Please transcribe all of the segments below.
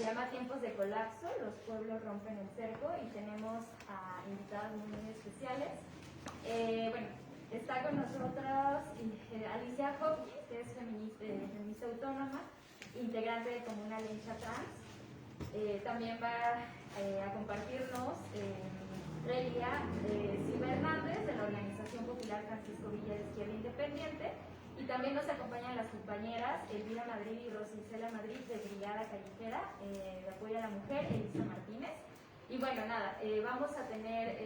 llama Tiempos de Colapso, los pueblos rompen el cerco, y tenemos a invitados muy especiales. Bueno, está con nosotros Alicia Hopkins, que es feminista autónoma, integrante de Comuna Lencha Trans. También va a compartirnos Relia Silva Hernández, de la Organización Popular Francisco Villa de Izquierda Independiente. Y también nos acompañan las compañeras Elvira Madrid y Rosicela Madrid, de Brigada Callejera de Apoyo a la Mujer, Elisa Martínez. Y bueno, nada, vamos a tener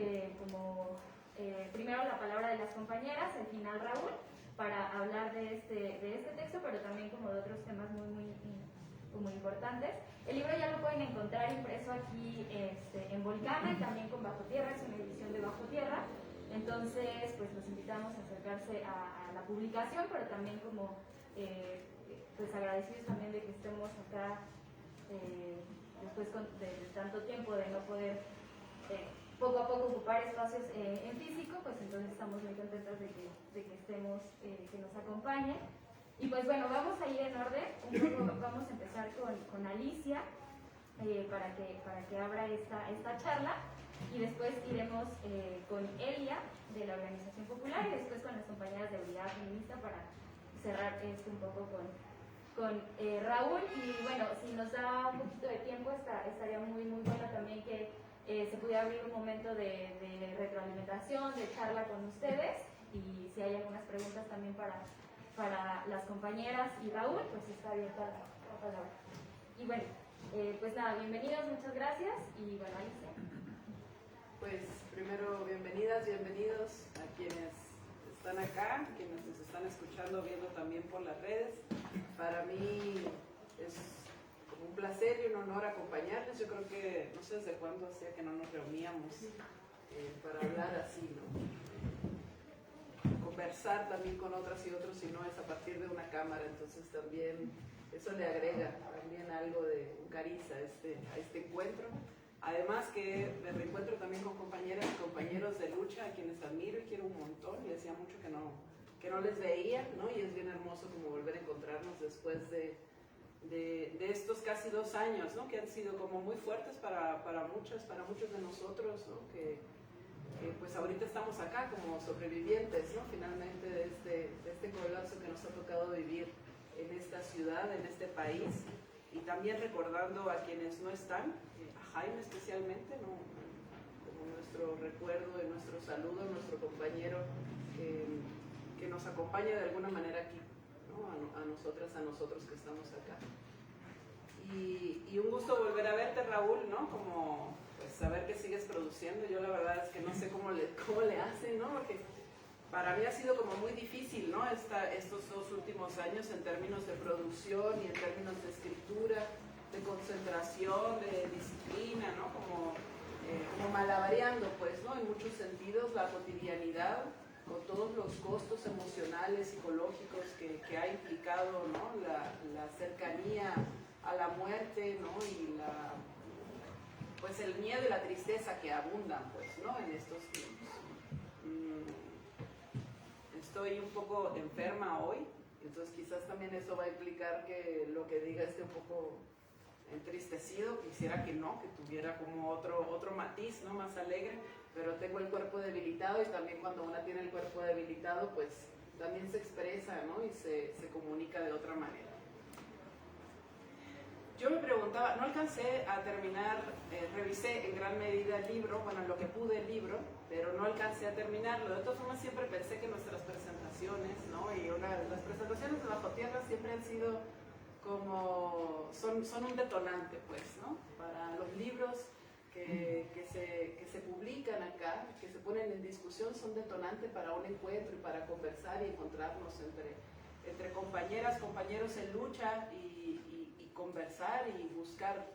primero la palabra de las compañeras, al final Raúl, para hablar de este texto, pero también como de otros temas muy importantes. El libro ya lo pueden encontrar impreso aquí en Volcana, y también con Bajo Tierra, es una edición de Bajo Tierra. Entonces, pues los invitamos a acercarse a la publicación, pero también como pues agradecidos también de que estemos acá después de tanto tiempo de no poder poco a poco ocupar espacios en físico, pues entonces estamos muy contentos de que estemos, que nos acompañen. Y pues bueno, vamos a ir en orden. Vamos a empezar con Alicia para que abra esta charla, y después iremos con Elia, de la Organización Popular, y después con las compañeras de Brigada Feminista para cerrar un poco con Raúl. Y bueno, si nos da un poquito de tiempo, estaría muy bueno también que se pudiera abrir un momento de retroalimentación, de charla con ustedes, y si hay algunas preguntas también para las compañeras y Raúl, pues está abierta la palabra. Y bueno, pues nada, bienvenidos, muchas gracias, y bueno, Alicia. Pues primero, bienvenidos a quienes están acá, quienes nos están escuchando, viendo también por las redes. Para mí es como un placer y un honor acompañarles. Yo creo que no sé desde cuándo hacía que no nos reuníamos para hablar así, ¿no? Conversar también con otras y otros, y no es a partir de una cámara, entonces también eso le agrega también algo de un cariz a este encuentro. Además que me reencuentro también con compañeras y compañeros de lucha, a quienes admiro y quiero un montón, y hacía mucho que no les veía, ¿no? Y es bien hermoso como volver a encontrarnos después de estos casi 2 años, ¿no? Que han sido como muy fuertes para muchos de nosotros, ¿no? Que pues ahorita estamos acá como sobrevivientes, ¿no? Finalmente de este colapso que nos ha tocado vivir en esta ciudad, en este país, y también recordando a quienes no están, a Jaime especialmente, ¿no? Como nuestro recuerdo, nuestro saludo, nuestro compañero que nos acompaña de alguna manera aquí, ¿no? A nosotros que estamos acá. Y un gusto volver a verte, Raúl, ¿no? Como pues saber que sigues produciendo. Yo la verdad es que no sé cómo le hacen, ¿no? Porque para mí ha sido como muy difícil, ¿no? Estos 2 últimos años en términos de producción y en términos de escritura, de concentración, de disciplina, ¿no? Como malabareando, pues, ¿no? En muchos sentidos la cotidianidad, con todos los costos emocionales, psicológicos que ha implicado, ¿no? La cercanía a la muerte, ¿no? Y pues el miedo y la tristeza que abundan, pues, ¿no? En estos tiempos. Estoy un poco enferma hoy, entonces quizás también eso va a implicar que lo que diga esté un poco entristecido. Quisiera que no, que tuviera como otro matiz, ¿no? Más alegre, pero tengo el cuerpo debilitado, y también cuando una tiene el cuerpo debilitado, pues también se expresa, ¿no? Y se comunica de otra manera. Yo me preguntaba, no alcancé a terminar, revisé en gran medida el libro, bueno, lo que pude el libro, pero no alcancé a terminarlo. De todas formas, siempre pensé que nuestras presentaciones, ¿no? Y las presentaciones de Bajo Tierra siempre han sido como, son un detonante, pues, ¿no? Para los libros que se publican acá, que se ponen en discusión, son detonantes para un encuentro y para conversar y encontrarnos entre compañeras, compañeros en lucha, y conversar y buscar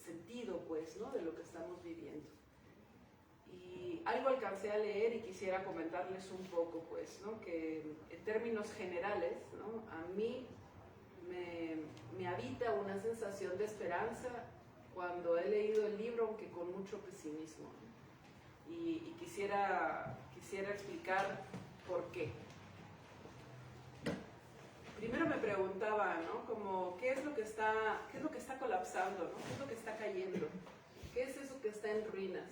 sentido, pues, ¿no? De lo que estamos viviendo. Y algo alcancé a leer y quisiera comentarles un poco, pues, ¿no? Que en términos generales, ¿no? A mí me habita una sensación de esperanza cuando he leído el libro, aunque con mucho pesimismo, ¿no? Y quisiera explicar por qué. primero me preguntaba, ¿no? Como, ¿qué es lo que está colapsando, ¿no? ¿Qué es lo que está cayendo? ¿Qué es eso que está en ruinas?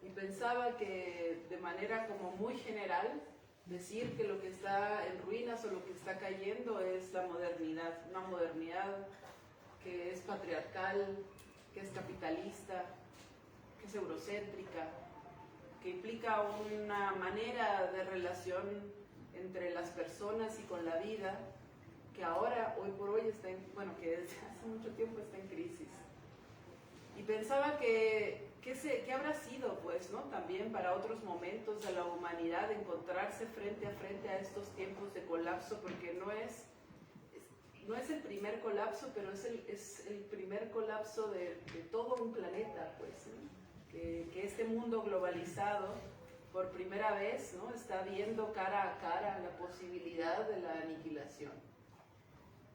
Y pensaba que de manera como muy general, decir que lo que está en ruinas o lo que está cayendo es la modernidad, una modernidad que es patriarcal, que es capitalista, que es eurocéntrica, que implica una manera de relación entre las personas y con la vida que ahora, hoy por hoy, que desde hace mucho tiempo está en crisis. Y pensaba ¿qué habrá sido, pues, ¿no? También para otros momentos de la humanidad encontrarse frente a estos tiempos de colapso, porque no es el primer colapso, pero es el primer colapso de todo un planeta, pues, ¿no? Que este mundo globalizado, por primera vez, ¿no? Está viendo cara a cara la posibilidad de la aniquilación.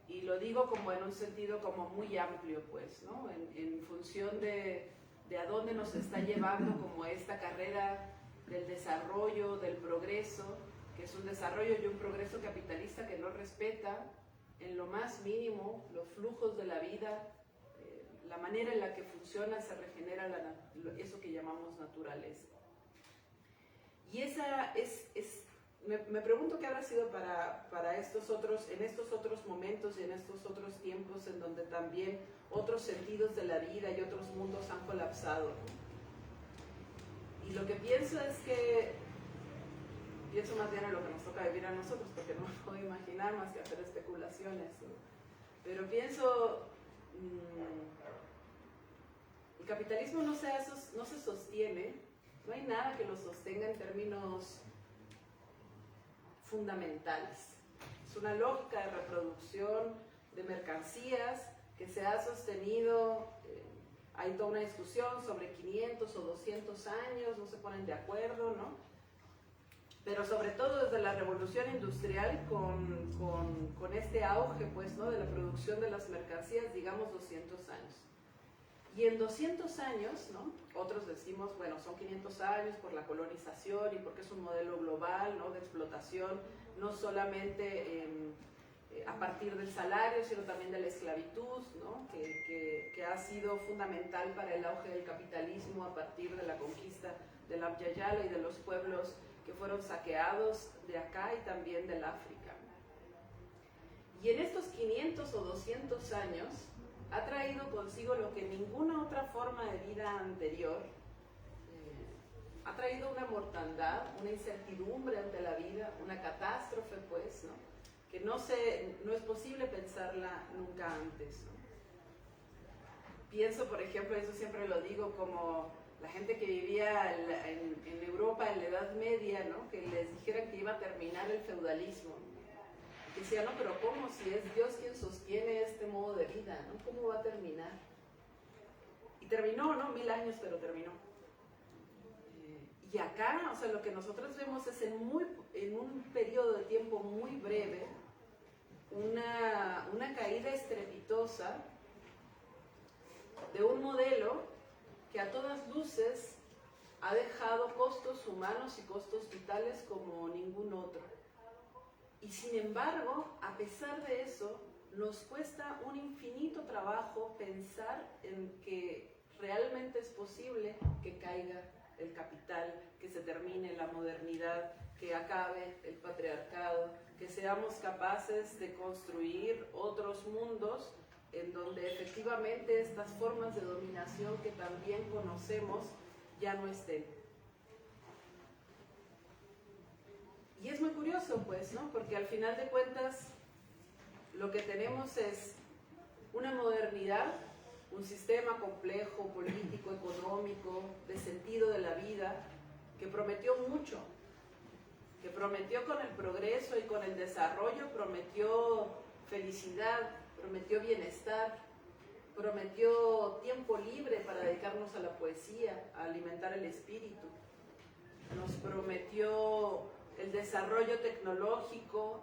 Y lo digo como en un sentido como muy amplio, pues, ¿no? En función de a dónde nos está llevando como esta carrera del desarrollo, del progreso, que es un desarrollo y un progreso capitalista que no respeta en lo más mínimo los flujos de la vida, la manera en la que funciona, se regenera eso que llamamos naturaleza. Y me pregunto qué habrá sido para en estos otros momentos y en estos otros tiempos en donde también otros sentidos de la vida y otros mundos han colapsado. Y lo que pienso pienso más bien en lo que nos toca vivir a nosotros, porque no puedo imaginar más que hacer especulaciones, ¿no? Pero pienso, el capitalismo no se sostiene, no hay nada que lo sostenga en términos fundamentales. Es una lógica de reproducción de mercancías que se ha sostenido, hay toda una discusión sobre 500 o 200 años, no se ponen de acuerdo, ¿no? Pero sobre todo desde la revolución industrial con este auge, pues, ¿no? De la producción de las mercancías, digamos 200 años. Y en 200 años, ¿no? Otros decimos, bueno, son 500 años por la colonización y porque es un modelo global, ¿no? De explotación, no solamente a partir del salario, sino también de la esclavitud, ¿no? Que ha sido fundamental para el auge del capitalismo a partir de la conquista del Abya Yala y de los pueblos que fueron saqueados de acá y también del África. Y en estos 500 o 200 años ha traído consigo lo que ninguna otra forma de vida anterior, ha traído una mortandad, una incertidumbre ante la vida, una catástrofe, pues, ¿no? Que no es posible pensarla nunca antes, ¿no? Pienso, por ejemplo, eso siempre lo digo, como la gente que vivía en Europa en la Edad Media, ¿no? Que les dijeran que iba a terminar el feudalismo. Decía, no, pero ¿cómo? Si es Dios quien sostiene este modo de vida, ¿no? ¿Cómo va a terminar? Y terminó, ¿no? 1000 años, pero terminó. Y acá, o sea, lo que nosotros vemos es en un periodo de tiempo muy breve, una caída estrepitosa de un modelo que a todas luces ha dejado costos humanos y costos vitales como ningún otro. Y sin embargo, a pesar de eso, nos cuesta un infinito trabajo pensar en que realmente es posible que caiga el capital, que se termine la modernidad, que acabe el patriarcado, que seamos capaces de construir otros mundos en donde efectivamente estas formas de dominación que también conocemos ya no estén. Y es muy curioso, pues, ¿no? Porque al final de cuentas lo que tenemos es una modernidad, un sistema complejo, político, económico, de sentido de la vida, que prometió mucho, que prometió con el progreso y con el desarrollo, prometió felicidad, prometió bienestar, prometió tiempo libre para dedicarnos a la poesía, a alimentar el espíritu, nos prometió el desarrollo tecnológico,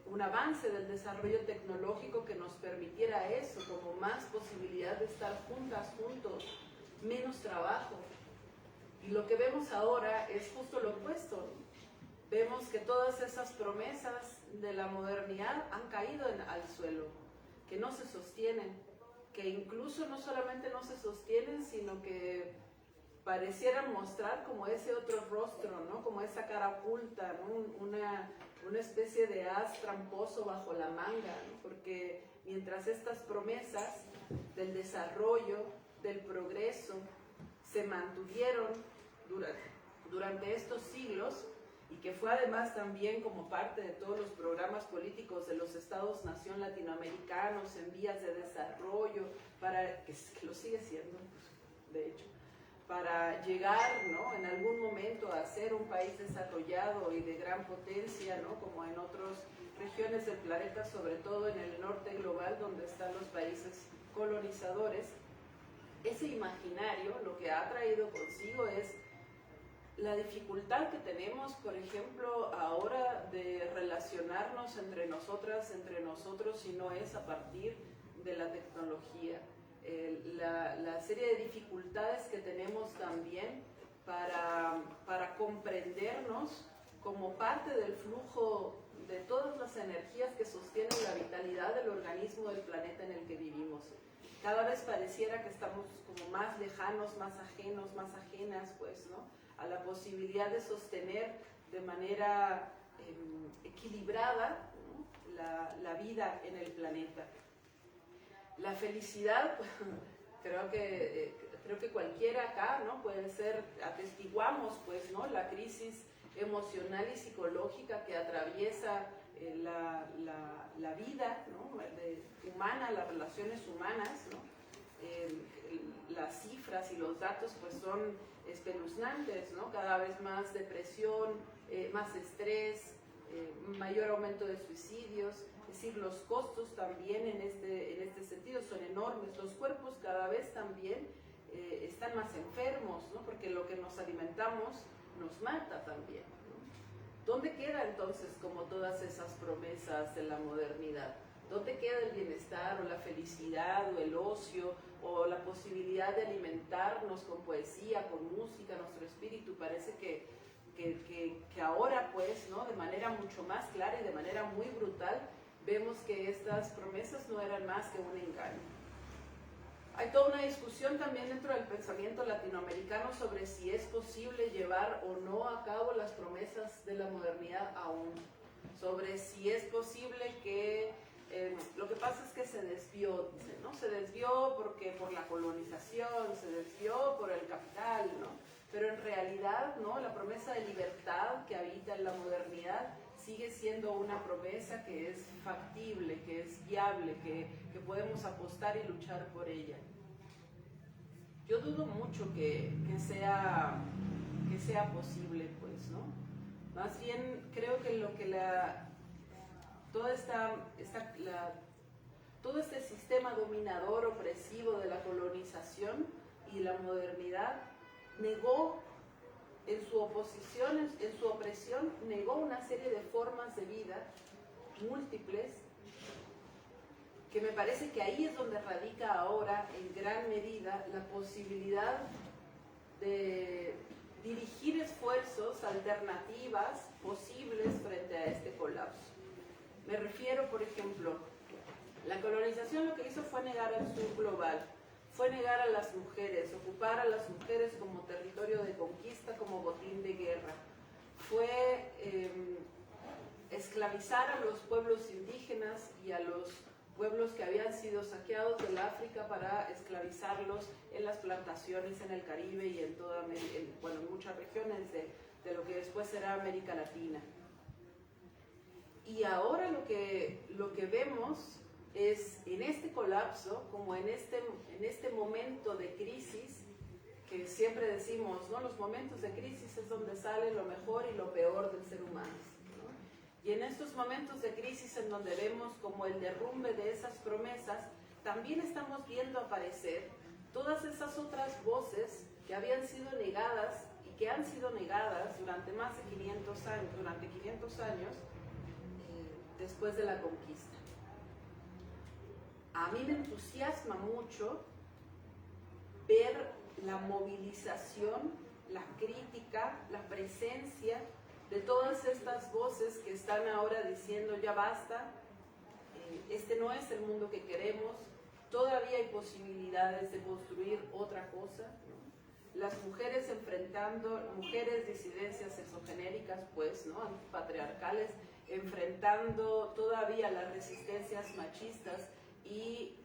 un avance del desarrollo tecnológico que nos permitiera eso, como más posibilidad de estar juntas, juntos, menos trabajo. Y lo que vemos ahora es justo lo opuesto. Vemos que todas esas promesas de la modernidad han caído al suelo, que no se sostienen, que incluso no solamente no se sostienen, sino que parecieran mostrar como ese otro rostro, ¿no? Como esa cara oculta, ¿no? Una especie de as tramposo bajo la manga, ¿no? Porque mientras estas promesas del desarrollo, del progreso, se mantuvieron durante estos siglos, y que fue además también como parte de todos los programas políticos de los estados-nación latinoamericanos en vías de desarrollo, que lo sigue siendo, pues, de hecho, para llegar, ¿no? En algún momento a ser un país desarrollado y de gran potencia, ¿no? Como en otras regiones del planeta, sobre todo en el norte global, donde están los países colonizadores. Ese imaginario lo que ha traído consigo es la dificultad que tenemos, por ejemplo, ahora de relacionarnos entre nosotras, entre nosotros, si no es a partir de la tecnología. La serie de dificultades que tenemos también para comprendernos como parte del flujo de todas las energías que sostienen la vitalidad del organismo del planeta en el que vivimos. Cada vez pareciera que estamos como más lejanos, más ajenos, más ajenas, pues, ¿no? A la posibilidad de sostener de manera equilibrada, ¿no? la vida en el planeta. La felicidad, creo que cualquiera acá, ¿no? Puede ser, atestiguamos, pues, ¿no? La crisis emocional y psicológica que atraviesa la vida, ¿no? Humana, las relaciones humanas, ¿no? Las cifras y los datos pues son espeluznantes, ¿no? Cada vez más depresión, más estrés, mayor aumento de suicidios. Es decir, los costos también en este sentido son enormes. Los cuerpos cada vez también están más enfermos, ¿no? Porque lo que nos alimentamos nos mata también, ¿no? ¿Dónde queda entonces como todas esas promesas de la modernidad? ¿Dónde queda el bienestar o la felicidad o el ocio o la posibilidad de alimentarnos con poesía, con música, nuestro espíritu? Parece que ahora, pues, ¿no? De manera mucho más clara y de manera muy brutal, vemos que estas promesas no eran más que un engaño. Hay toda una discusión también dentro del pensamiento latinoamericano sobre si es posible llevar o no a cabo las promesas de la modernidad aún, sobre si es posible que lo que pasa es que se desvió, dice, ¿no? Se desvió porque por la colonización, se desvió por el capital, ¿no? Pero en realidad, ¿no? La promesa de libertad que habita en la modernidad sigue siendo una promesa que es factible, que es viable, que podemos apostar y luchar por ella. Yo dudo mucho que sea posible, pues, ¿no? Más bien creo que todo este sistema dominador, opresivo de la colonización y la modernidad negó en su oposición, en su opresión, negó una serie de formas de vida múltiples, que me parece que ahí es donde radica ahora en gran medida la posibilidad de dirigir esfuerzos, alternativas posibles frente a este colapso. Me refiero, por ejemplo, la colonización lo que hizo fue negar al sur global, fue negar a las mujeres, ocupar a las mujeres como territorio de conquista, como botín de guerra, fue esclavizar a los pueblos indígenas y a los pueblos que habían sido saqueados del África para esclavizarlos en las plantaciones en el Caribe y en muchas regiones de lo que después será América Latina. Y ahora lo que vemos es en este colapso, como en este momento de crisis, que siempre decimos, ¿no? Los momentos de crisis es donde sale lo mejor y lo peor del ser humano, ¿no? Y en estos momentos de crisis en donde vemos como el derrumbe de esas promesas, también estamos viendo aparecer todas esas otras voces que habían sido negadas y que han sido negadas durante más de 500 años, después de la conquista. A mí me entusiasma mucho ver la movilización, la crítica, la presencia de todas estas voces que están ahora diciendo ya basta, este no es el mundo que queremos, todavía hay posibilidades de construir otra cosa, ¿no? Las mujeres enfrentando, mujeres disidencias sexogenéricas, pues, ¿no? Patriarcales, enfrentando todavía las resistencias machistas y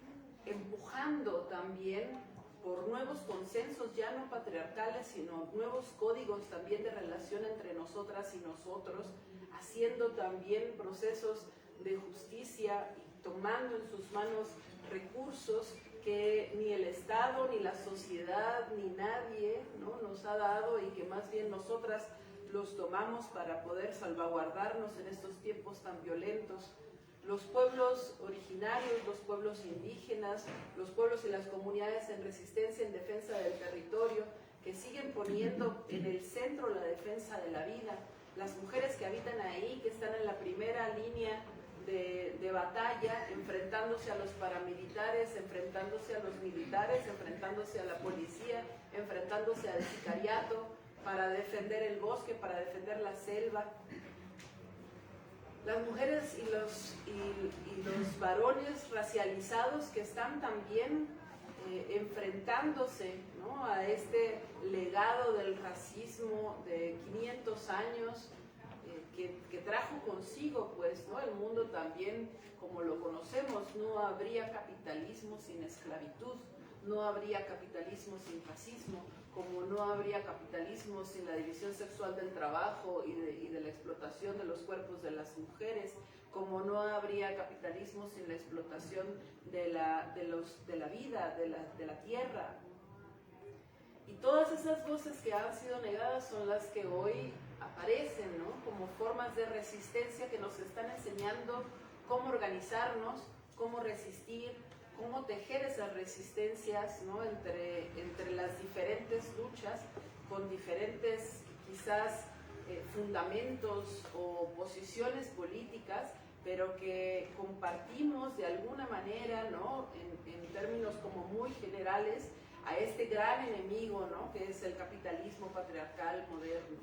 empujando también por nuevos consensos ya no patriarcales, sino nuevos códigos también de relación entre nosotras y nosotros, haciendo también procesos de justicia y tomando en sus manos recursos que ni el Estado, ni la sociedad, ni nadie, ¿no?, nos ha dado, y que más bien nosotras los tomamos para poder salvaguardarnos en estos tiempos tan violentos. Los pueblos originarios, los pueblos indígenas, los pueblos y las comunidades en resistencia, en defensa del territorio, que siguen poniendo en el centro la defensa de la vida. Las mujeres que habitan ahí, que están en la primera línea de batalla, enfrentándose a los paramilitares, enfrentándose a los militares, enfrentándose a la policía, enfrentándose al sicariato, para defender el bosque, para defender la selva. Las mujeres y los varones racializados que están también enfrentándose, ¿no?, a este legado del racismo de 500 años que trajo consigo, pues, ¿no?, el mundo también como lo conocemos. No habría capitalismo sin esclavitud, no habría capitalismo sin racismo, como no habría capitalismo sin la división sexual del trabajo y de la explotación de los cuerpos de las mujeres, como no habría capitalismo sin la explotación de la vida, de la tierra. Y todas esas voces que han sido negadas son las que hoy aparecen, ¿no?, como formas de resistencia que nos están enseñando cómo organizarnos, cómo resistir, cómo tejer esas resistencias, ¿no?, entre las diferentes luchas, con diferentes quizás fundamentos o posiciones políticas, pero que compartimos de alguna manera, ¿no?, en términos como muy generales, a este gran enemigo, ¿no?, que es el capitalismo patriarcal moderno.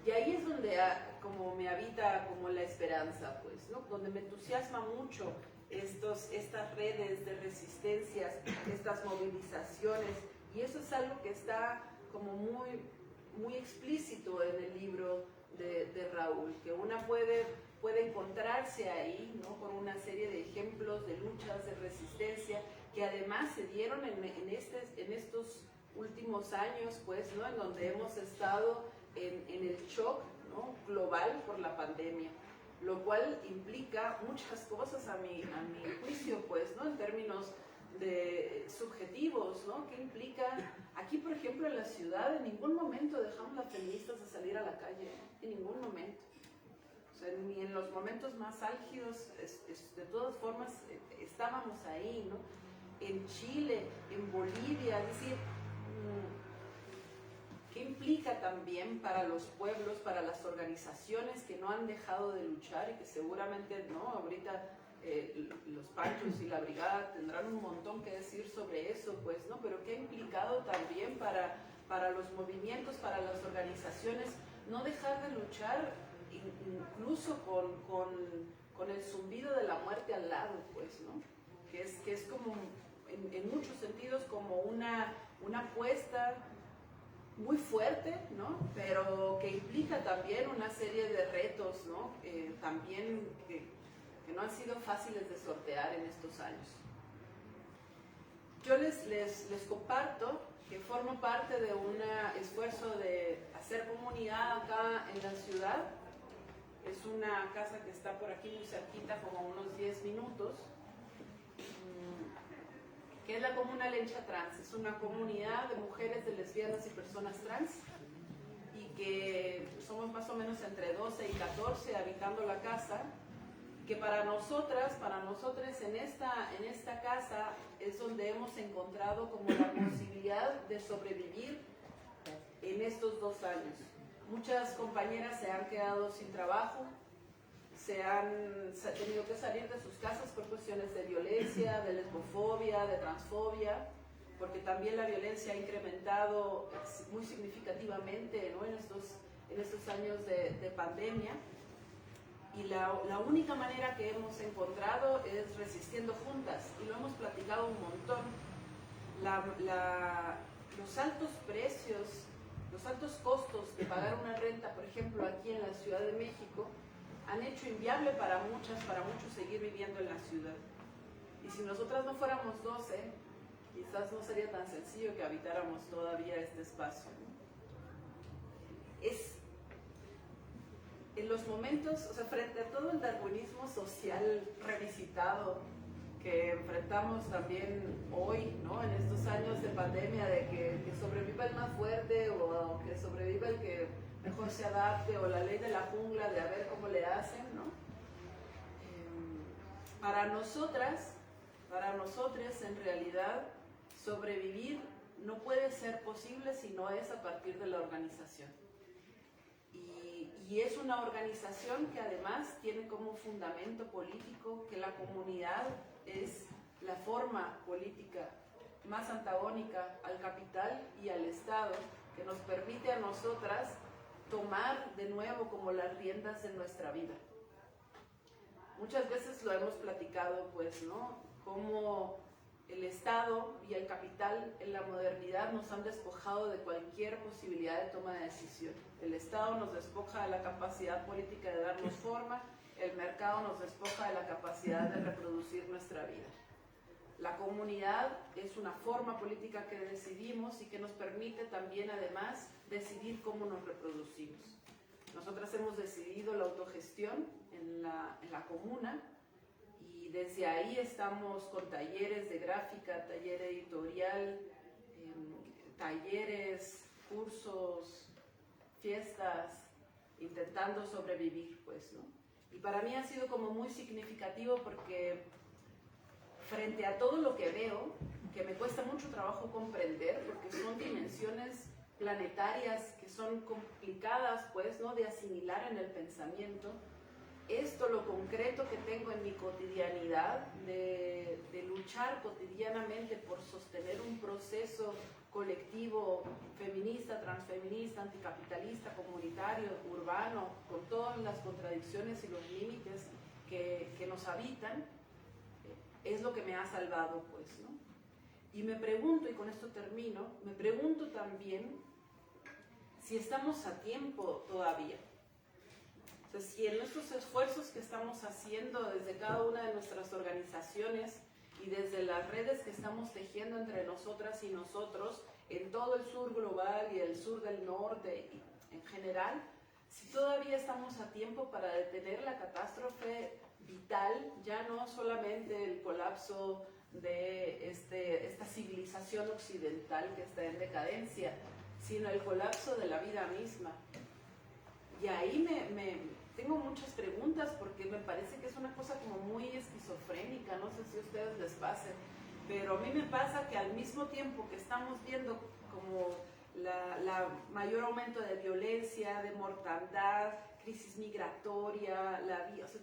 Y ahí es donde como me habita como la esperanza, pues, ¿no?, donde me entusiasma mucho estas redes de resistencias, estas movilizaciones, y eso es algo que está como muy explícito en el libro de Raúl, que una puede encontrarse ahí, ¿no?, con una serie de ejemplos de luchas de resistencia que además se dieron en estos últimos años, pues, ¿no?, en donde hemos estado en el shock, ¿no?, global por la pandemia, lo cual implica muchas cosas a mi juicio, pues, ¿no?, en términos de subjetivos, ¿no?, que implica, aquí por ejemplo en la ciudad, en ningún momento dejamos las feministas de salir a la calle, en ningún momento. O sea, ni en los momentos más álgidos, de todas formas, estábamos ahí, ¿no? En Chile, en Bolivia, es decir, ¿qué implica también para los pueblos, para las organizaciones que no han dejado de luchar y que seguramente, ¿no?, ahorita los Panchos y la Brigada tendrán un montón que decir sobre eso, pues, ¿no? Pero ¿qué ha implicado también para los movimientos, para las organizaciones, no dejar de luchar incluso con el zumbido de la muerte al lado, pues, ¿no? Que es como, en muchos sentidos, como una apuesta muy fuerte, ¿no?, pero que implica también una serie de retos, ¿no?, también que no han sido fáciles de sortear en estos años. Yo les comparto que formo parte de un esfuerzo de hacer comunidad acá en la ciudad. Es una casa que está por aquí muy cerquita, como unos 10 minutos, que es la Comuna Lencha Trans. Es una comunidad de mujeres, de lesbianas y personas trans, y que somos más o menos entre 12 y 14 habitando la casa, que para nosotros en esta casa es donde hemos encontrado como la posibilidad de sobrevivir en estos 2 años. Muchas compañeras se han quedado sin trabajo, se han tenido que salir de sus casas por cuestiones de violencia, de lesbofobia, de transfobia, porque también la violencia ha incrementado muy significativamente, ¿no?, en estos años de pandemia. Y la única manera que hemos encontrado es resistiendo juntas, y lo hemos platicado un montón. Los altos precios, los altos costos de pagar una renta, por ejemplo, aquí en la Ciudad de México, han hecho inviable para muchos seguir viviendo en la ciudad. Y si nosotras no fuéramos 12, quizás no sería tan sencillo que habitáramos todavía este espacio, ¿no? En los momentos, o sea, frente a todo el darwinismo social revisitado que enfrentamos también hoy, ¿no? En estos años de pandemia, de que sobreviva el más fuerte o que sobreviva el que mejor se adapte, o la ley de la jungla de a ver cómo le hacen, ¿no? Para nosotras, en realidad, sobrevivir no puede ser posible si no es a partir de la organización. Y es una organización que además tiene como fundamento político que la comunidad es la forma política más antagónica al capital y al Estado, que nos permite a nosotras tomar de nuevo como las riendas de nuestra vida. Muchas veces lo hemos platicado, pues, ¿no? Cómo el Estado y el capital en la modernidad nos han despojado de cualquier posibilidad de toma de decisión. El Estado nos despoja de la capacidad política de darnos forma, el mercado nos despoja de la capacidad de reproducir nuestra vida. La comunidad es una forma política que decidimos y que nos permite también, además, decidir cómo nos reproducimos. Nosotras hemos decidido la autogestión en la comuna, y desde ahí estamos con talleres de gráfica, taller editorial, talleres, cursos, fiestas, intentando sobrevivir, pues, ¿no? Y para mí ha sido como muy significativo porque frente a todo lo que veo, que me cuesta mucho trabajo comprender, porque son dimensiones planetarias que son complicadas, pues, ¿no?, de asimilar en el pensamiento. Esto, lo concreto que tengo en mi cotidianidad, de luchar cotidianamente por sostener un proceso colectivo, feminista, transfeminista, anticapitalista, comunitario, urbano, con todas las contradicciones y los límites que nos habitan, es lo que me ha salvado, pues, ¿no? Y me pregunto, y con esto termino, me pregunto también si estamos a tiempo todavía. O sea, si en estos esfuerzos que estamos haciendo desde cada una de nuestras organizaciones y desde las redes que estamos tejiendo entre nosotras y nosotros en todo el sur global y el sur del norte y en general, si todavía estamos a tiempo para detener la catástrofe vital, ya no solamente el colapso de esta civilización occidental que está en decadencia, sino el colapso de la vida misma. Y ahí tengo muchas preguntas, porque me parece que es una cosa como muy esquizofrénica, no sé si a ustedes les pase, pero a mí me pasa que al mismo tiempo que estamos viendo como la mayor aumento de violencia, de mortandad, crisis migratoria, o sea,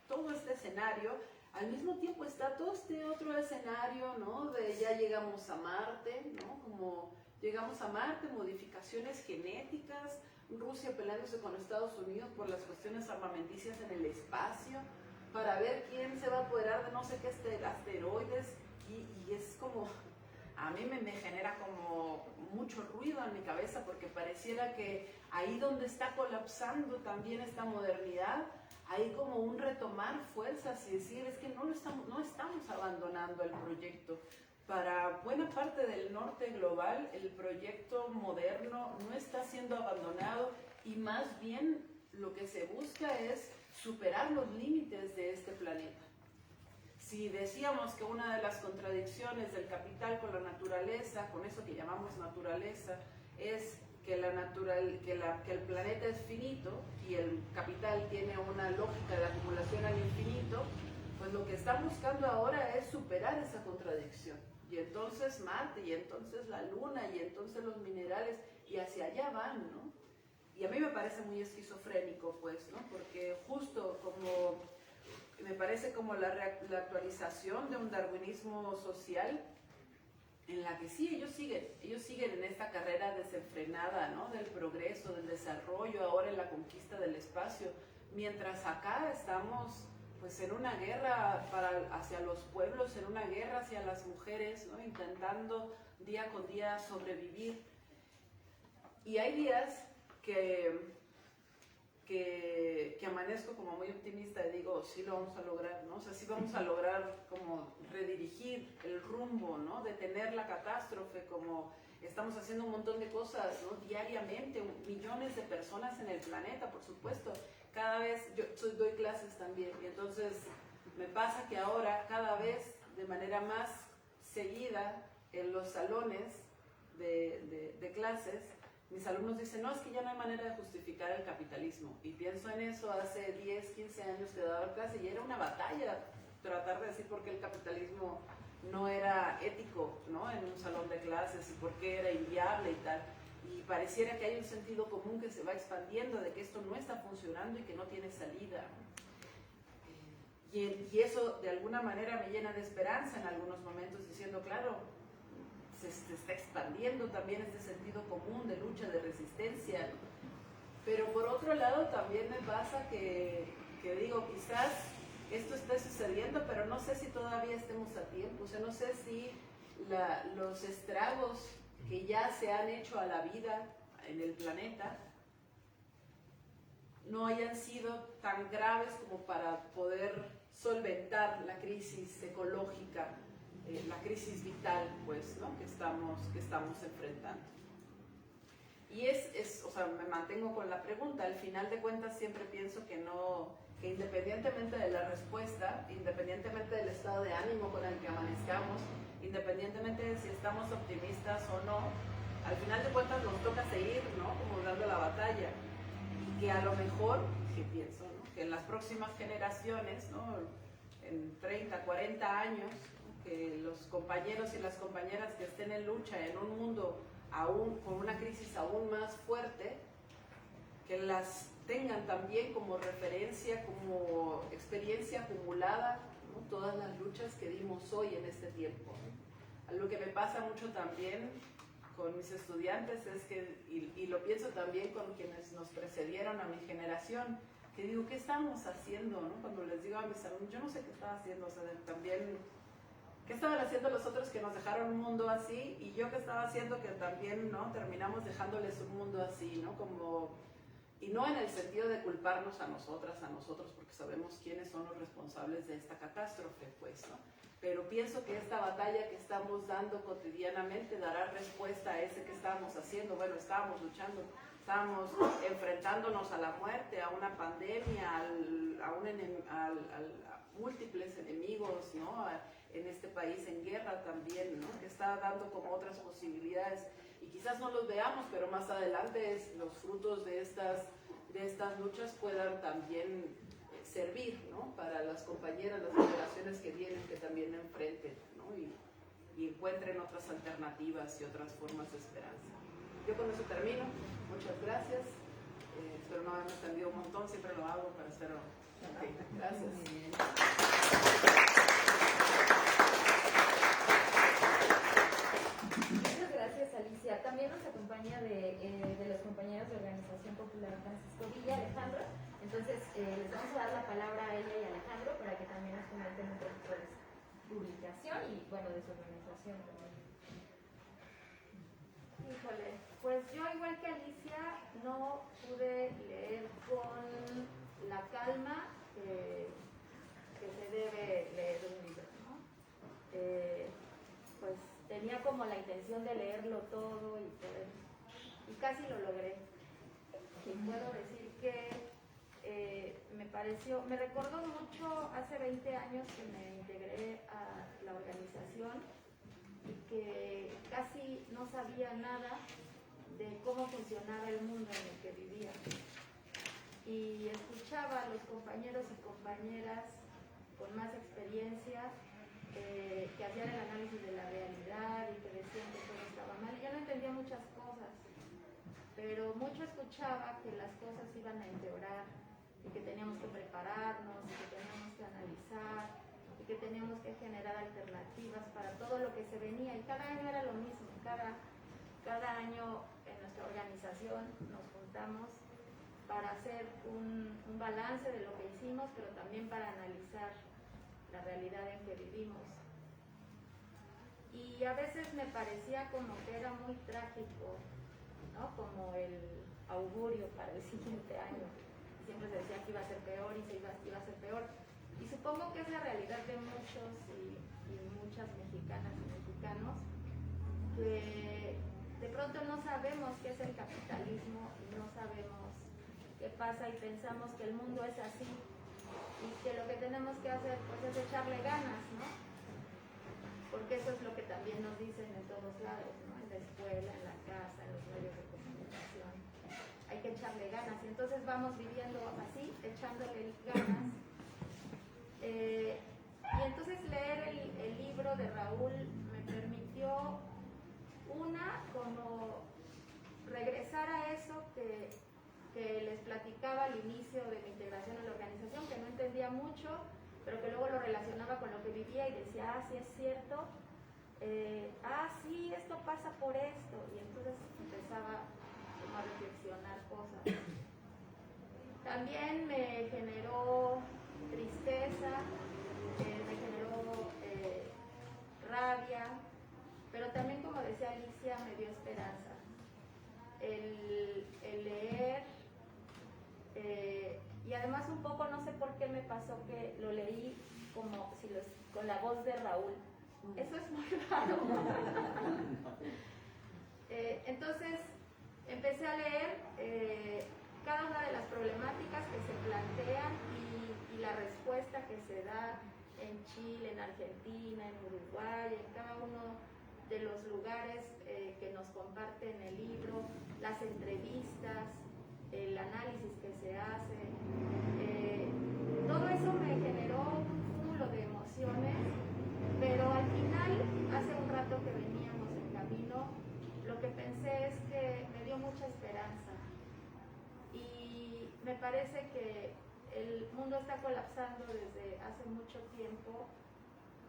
todo este escenario, al mismo tiempo está todo este otro escenario, ¿no?, de ya llegamos a Marte, ¿no?, como llegamos a Marte, modificaciones genéticas, Rusia peleándose con Estados Unidos por las cuestiones armamenticias en el espacio, para ver quién se va a apoderar de no sé qué asteroides, y es como, a mí me genera como mucho ruido en mi cabeza, porque pareciera que ahí donde está colapsando también esta modernidad, hay como un retomar fuerzas y decir, es que no estamos abandonando el proyecto. Para buena parte del norte global, el proyecto moderno no está siendo abandonado, y más bien lo que se busca es superar los límites de este planeta. Si decíamos que una de las contradicciones del capital con la naturaleza, con eso que llamamos naturaleza, es que el planeta es finito y el capital tiene una lógica de acumulación al infinito, pues lo que están buscando ahora es superar esa contradicción. Y entonces Marte, y entonces la Luna, y entonces los minerales, y hacia allá van, ¿no? Y a mí me parece muy esquizofrénico, pues, ¿no? Porque justo como me parece como la actualización de un darwinismo social en la que sí, ellos siguen en esta carrera desenfrenada, ¿no? Del progreso, del desarrollo, ahora en la conquista del espacio, mientras acá estamos pues en una guerra hacia los pueblos, en una guerra hacia las mujeres, ¿no? Intentando día con día sobrevivir. Y hay días que amanezco como muy optimista y digo, sí lo vamos a lograr, ¿no? O sea, sí vamos a lograr como redirigir el rumbo, ¿no? Detener la catástrofe, como estamos haciendo un montón de cosas, ¿no? Diariamente, millones de personas en el planeta, por supuesto. Cada vez, yo doy clases también, y entonces me pasa que ahora, cada vez, de manera más seguida, en los salones de clases, mis alumnos dicen, no, es que ya no hay manera de justificar el capitalismo. Y pienso en eso hace 10, 15 años que daba clase y era una batalla tratar de decir por qué el capitalismo no era ético, ¿no? En un salón de clases y por qué era inviable y tal. Y pareciera que hay un sentido común que se va expandiendo de que esto no está funcionando y que no tiene salida. Y eso de alguna manera me llena de esperanza en algunos momentos, diciendo, claro, se está expandiendo también este sentido común de lucha, de resistencia. Pero por otro lado también me pasa que digo, quizás esto esté sucediendo, pero no sé si todavía estemos a tiempo. O sea, no sé si los estragos que ya se han hecho a la vida en el planeta no hayan sido tan graves como para poder solventar la crisis ecológica, la crisis vital, pues, ¿no? que estamos enfrentando. Y o sea, me mantengo con la pregunta. Al final de cuentas siempre pienso que independientemente de la respuesta, independientemente del estado de ánimo con el que amanezcamos, independientemente de si estamos optimistas o no, al final de cuentas nos toca seguir, ¿no? Como dando la batalla. Y que a lo mejor, que pienso, ¿no? Que en las próximas generaciones, ¿no? En 30, 40 años, ¿no? Que los compañeros y las compañeras que estén en lucha en un mundo aún con una crisis aún más fuerte, que las tengan también como referencia, como experiencia acumulada, ¿no? Todas las luchas que dimos hoy en este tiempo, ¿no? Lo que me pasa mucho también con mis estudiantes es que, y lo pienso también con quienes nos precedieron a mi generación, que digo, ¿qué estamos haciendo? ¿No? Cuando les digo a mis alumnos, yo no sé qué estaba haciendo, o sea, también, ¿qué estaban haciendo los otros que nos dejaron un mundo así? Y yo qué estaba haciendo que también, ¿no? Terminamos dejándoles un mundo así, ¿no? Como, y no en el sentido de culparnos a nosotros, porque sabemos quiénes son los responsables de esta catástrofe, pues, ¿no? Pero pienso que esta batalla que estamos dando cotidianamente dará respuesta a ese que estábamos haciendo. Bueno, estábamos luchando, estábamos enfrentándonos a la muerte, a una pandemia, a múltiples enemigos, ¿no? En este país en guerra también, ¿no? Que está dando como otras posibilidades. Y quizás no los veamos, pero más adelante los frutos de estas luchas puedan también servir, ¿no? Para las compañeras, las generaciones que vienen, que también enfrenten, ¿no? Y encuentren otras alternativas y otras formas de esperanza. Yo con eso termino. Muchas gracias. Espero no haberme extendido un montón, siempre lo hago para hacerlo. Okay, gracias. Muchas gracias, Alicia. También nos acompaña de los compañeros de Organización Popular Francisco Villa, Alejandro. Entonces, les vamos a dar la palabra a ella y a Alejandro para que también nos comenten un poquito de su publicación y, bueno, de su organización también. Híjole, pues yo igual que Alicia no pude leer con la calma que se debe leer un libro, ¿no? Pues tenía como la intención de leerlo todo y casi lo logré. Y puedo decir que me recordó mucho hace 20 años que me integré a la organización y que casi no sabía nada de cómo funcionaba el mundo en el que vivía. Y escuchaba a los compañeros y compañeras con más experiencia que hacían el análisis de la realidad y que decían que todo estaba mal. Y yo no entendía muchas cosas, pero mucho escuchaba que las cosas iban a empeorar y que teníamos que prepararnos y que teníamos que analizar y que teníamos que generar alternativas para todo lo que se venía, y cada año era lo mismo, cada año en nuestra organización nos juntamos para hacer un balance de lo que hicimos, pero también para analizar la realidad en que vivimos. Y a veces me parecía como que era muy trágico, ¿no? Como el augurio para el siguiente año. Siempre se decía que iba a ser peor y iba a ser peor. Y supongo que es la realidad de muchos y muchas mexicanas y mexicanos, que de pronto no sabemos qué es el capitalismo y no sabemos qué pasa y pensamos que el mundo es así y que lo que tenemos que hacer pues es echarle ganas, ¿no? Porque eso es lo que también nos dicen en todos lados, ¿no? En la escuela, en la casa, en los medios de comunicación. Hay que echarle ganas y entonces vamos viviendo así, echándole ganas. Y entonces leer el libro de Raúl me permitió como regresar a eso que les platicaba al inicio de mi integración en la organización, que no entendía mucho, pero que luego lo relacionaba con lo que vivía y decía, sí es cierto, sí, esto pasa por esto, y entonces empezaba como a reflexionar cosas. También me generó tristeza, me generó rabia, pero también, como decía Alicia, me dio esperanza. El leer, y además un poco, no sé por qué me pasó que lo leí como si con la voz de Raúl. Eso es muy raro. Entonces empecé a leer cada una de las problemáticas que se plantean y la respuesta que se da en Chile, en Argentina, en Uruguay, en cada uno de los lugares que nos comparten el libro, las entrevistas, el análisis que se hace. Todo eso me generó un cúmulo de emociones, pero al final, hace un rato que veníamos en camino, lo que pensé es que me dio mucha esperanza. Y me parece que el mundo está colapsando desde hace mucho tiempo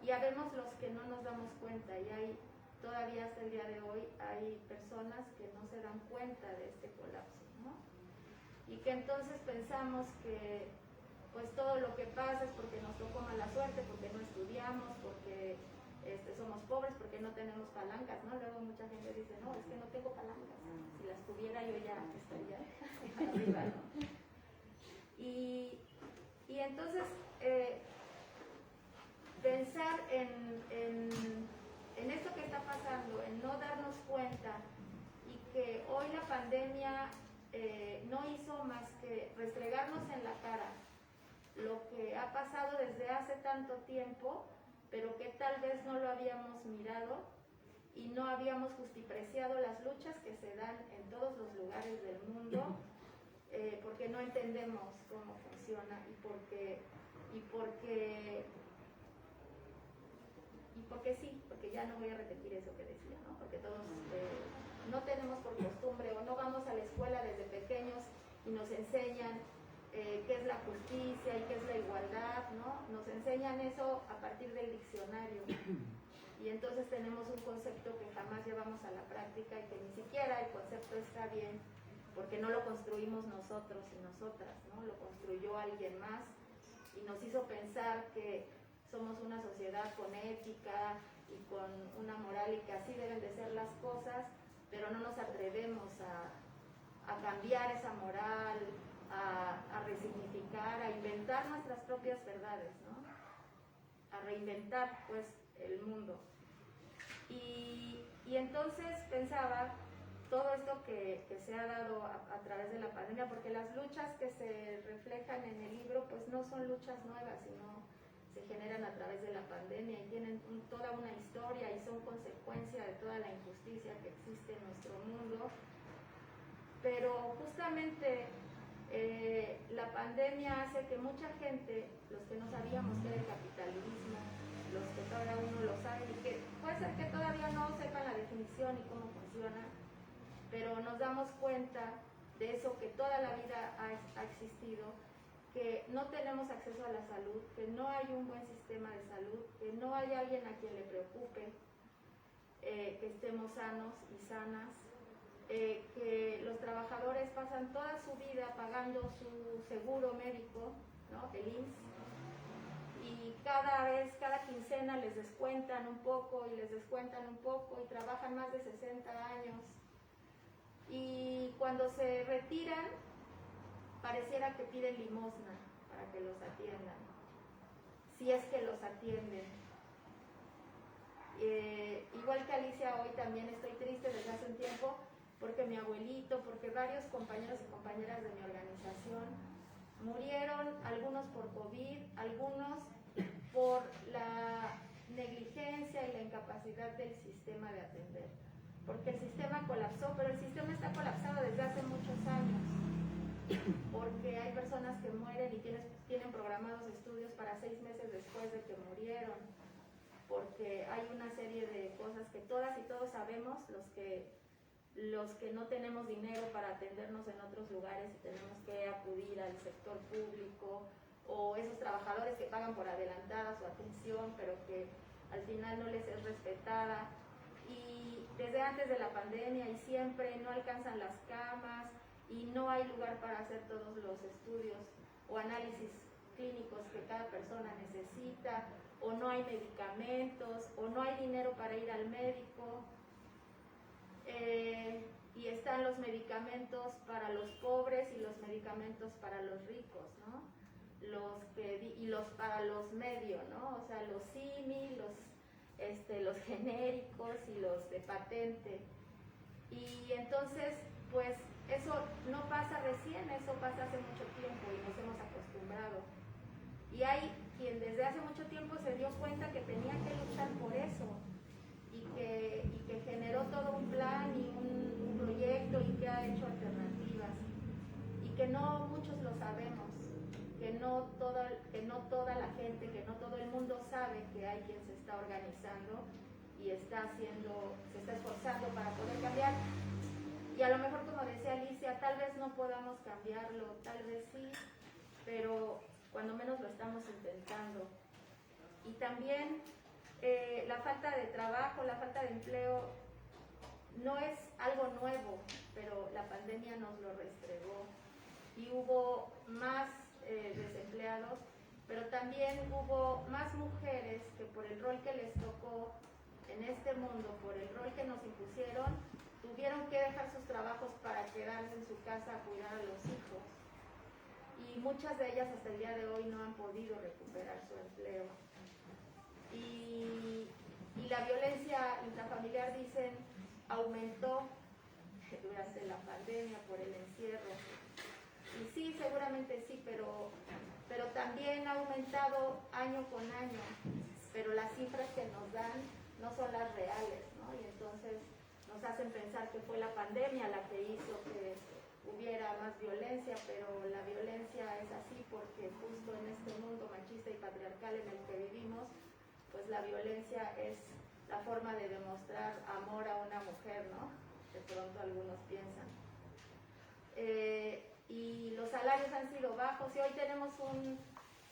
y habemos los que no nos damos cuenta, y hay todavía hasta el día de hoy hay personas que no se dan cuenta de este colapso, ¿no? Y que entonces pensamos que pues todo lo que pasa es porque nos tocó mala suerte, porque no estudiamos, porque somos pobres, porque no tenemos palancas, ¿no? Luego mucha gente dice, no, es que no tengo palancas, si las tuviera yo ya estaría arriba, ¿no? Y entonces pensar en esto que está pasando, en no darnos cuenta, y que hoy la pandemia no hizo más que restregarnos en la cara lo que ha pasado desde hace tanto tiempo, pero que tal vez no lo habíamos mirado y no habíamos justipreciado las luchas que se dan en todos los lugares del mundo, porque no entendemos cómo funciona y porque ya no voy a repetir eso que decía, ¿no? Porque todos no tenemos por costumbre o no vamos a la escuela desde pequeños y nos enseñan qué es la justicia y qué es la igualdad, ¿no? Nos enseñan eso a partir del diccionario. Y entonces tenemos un concepto que jamás llevamos a la práctica y que ni siquiera el concepto está bien, porque no lo construimos nosotros y nosotras, ¿no? Lo construyó alguien más y nos hizo pensar que somos una sociedad con ética y con una moral y que así deben de ser las cosas, pero no nos atrevemos a cambiar esa moral, a resignificar, a inventar nuestras propias verdades, ¿no? A reinventar pues el mundo. Y entonces pensaba todo esto que se ha dado a través de la pandemia, porque las luchas que se reflejan en el libro pues no son luchas nuevas, sino se generan a través de la pandemia y tienen toda una historia y son consecuencia de toda la injusticia que existe en nuestro mundo. Pero justamente la pandemia hace que mucha gente, los que no sabíamos qué era el capitalismo, los que todavía uno lo sabe y que puede ser que todavía no sepan la definición y cómo funciona, pero nos damos cuenta de eso que toda la vida ha existido, que no tenemos acceso a la salud, que no hay un buen sistema de salud, que no hay alguien a quien le preocupe que estemos sanos y sanas, que los trabajadores pasan toda su vida pagando su seguro médico, ¿no? El IMSS, y cada quincena les descuentan un poco y les descuentan un poco y trabajan más de 60 años. Y cuando se retiran, pareciera que piden limosna para que los atiendan, si es que los atienden. Igual que Alicia, hoy también estoy triste desde hace un tiempo porque mi abuelito, porque varios compañeros y compañeras de mi organización murieron, algunos por COVID, algunos por la negligencia y la incapacidad del sistema de atender, porque el sistema colapsó, pero el sistema está colapsado desde hace muchos años, porque hay personas que mueren y tienen programados estudios para 6 meses después de que murieron, porque hay una serie de cosas que todas y todos sabemos, los que no tenemos dinero para atendernos en otros lugares y tenemos que acudir al sector público, o esos trabajadores que pagan por adelantada su atención, pero que al final no les es respetada. Y desde antes de la pandemia y siempre no alcanzan las camas y no hay lugar para hacer todos los estudios o análisis clínicos que cada persona necesita, o no hay medicamentos, o no hay dinero para ir al médico. Y están los medicamentos para los pobres y los medicamentos para los ricos, ¿no? Los para los medios, ¿no? O sea, los SIMI, los genéricos y los de patente. Y entonces, pues, eso no pasa recién, eso pasa hace mucho tiempo y nos hemos acostumbrado. Y hay quien desde hace mucho tiempo se dio cuenta que tenía que luchar por eso y que generó todo un plan y un proyecto y que ha hecho alternativas y que no muchos lo sabemos, que no toda la gente, que no todo el mundo sabe que hay quien se está organizando y se está esforzando para poder cambiar. Y a lo mejor, como decía Alicia, tal vez no podamos cambiarlo, tal vez sí, pero cuando menos lo estamos intentando. Y también la falta de trabajo, la falta de empleo no es algo nuevo, pero la pandemia nos lo restregó y hubo más desempleados, pero también hubo más mujeres que por el rol que les tocó en este mundo, por el rol que nos impusieron, tuvieron que dejar sus trabajos para quedarse en su casa a cuidar a los hijos. Y muchas de ellas hasta el día de hoy no han podido recuperar su empleo. Y la violencia intrafamiliar, dicen, aumentó durante la pandemia por el encierro. Y sí, seguramente sí, pero también ha aumentado año con año, pero las cifras que nos dan no son las reales, ¿no? Y entonces nos hacen pensar que fue la pandemia la que hizo que hubiera más violencia, pero la violencia es así porque justo en este mundo machista y patriarcal en el que vivimos, pues la violencia es la forma de demostrar amor a una mujer, ¿no? De pronto algunos piensan. Y los salarios han sido bajos y hoy tenemos un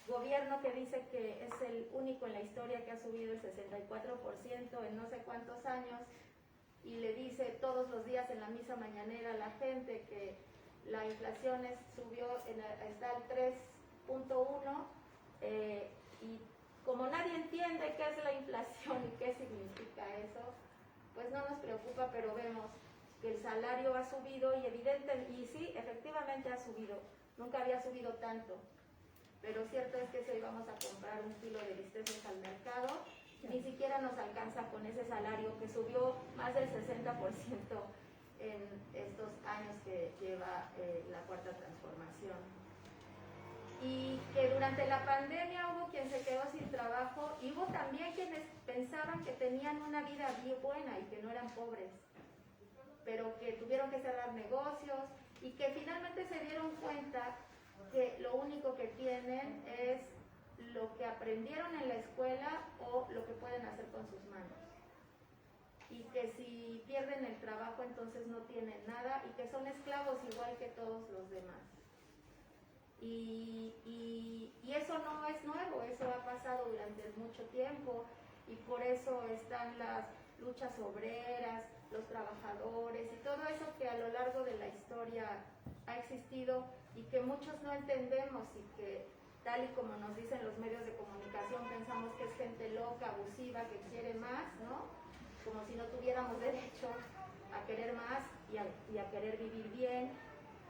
gobierno que dice que es el único en la historia que ha subido el 64% en no sé cuántos años, y le dice todos los días en la misa mañanera a la gente que la inflación está al 3.1, y como nadie entiende qué es la inflación y qué significa eso, pues no nos preocupa, pero vemos que el salario ha subido y sí, efectivamente ha subido, nunca había subido tanto, pero cierto es que si hoy vamos a comprar un kilo de bisteces al mercado, ni siquiera nos alcanza con ese salario que subió más del 60% en estos años que lleva la Cuarta Transformación. Y que durante la pandemia hubo quien se quedó sin trabajo y hubo también quienes pensaban que tenían una vida bien buena y que no eran pobres, pero que tuvieron que cerrar negocios y que finalmente se dieron cuenta que lo único que tienen es lo que aprendieron en la escuela o lo que pueden hacer con sus manos. Y que si pierden el trabajo entonces no tienen nada y que son esclavos igual que todos los demás. Y eso no es nuevo, eso ha pasado durante mucho tiempo y por eso están las luchas obreras, los trabajadores y todo eso que a lo largo de la historia ha existido y que muchos no entendemos y que tal y como nos dicen los medios de comunicación pensamos que es gente loca, abusiva, que quiere más, ¿no? Como si no tuviéramos derecho a querer más y a querer vivir bien,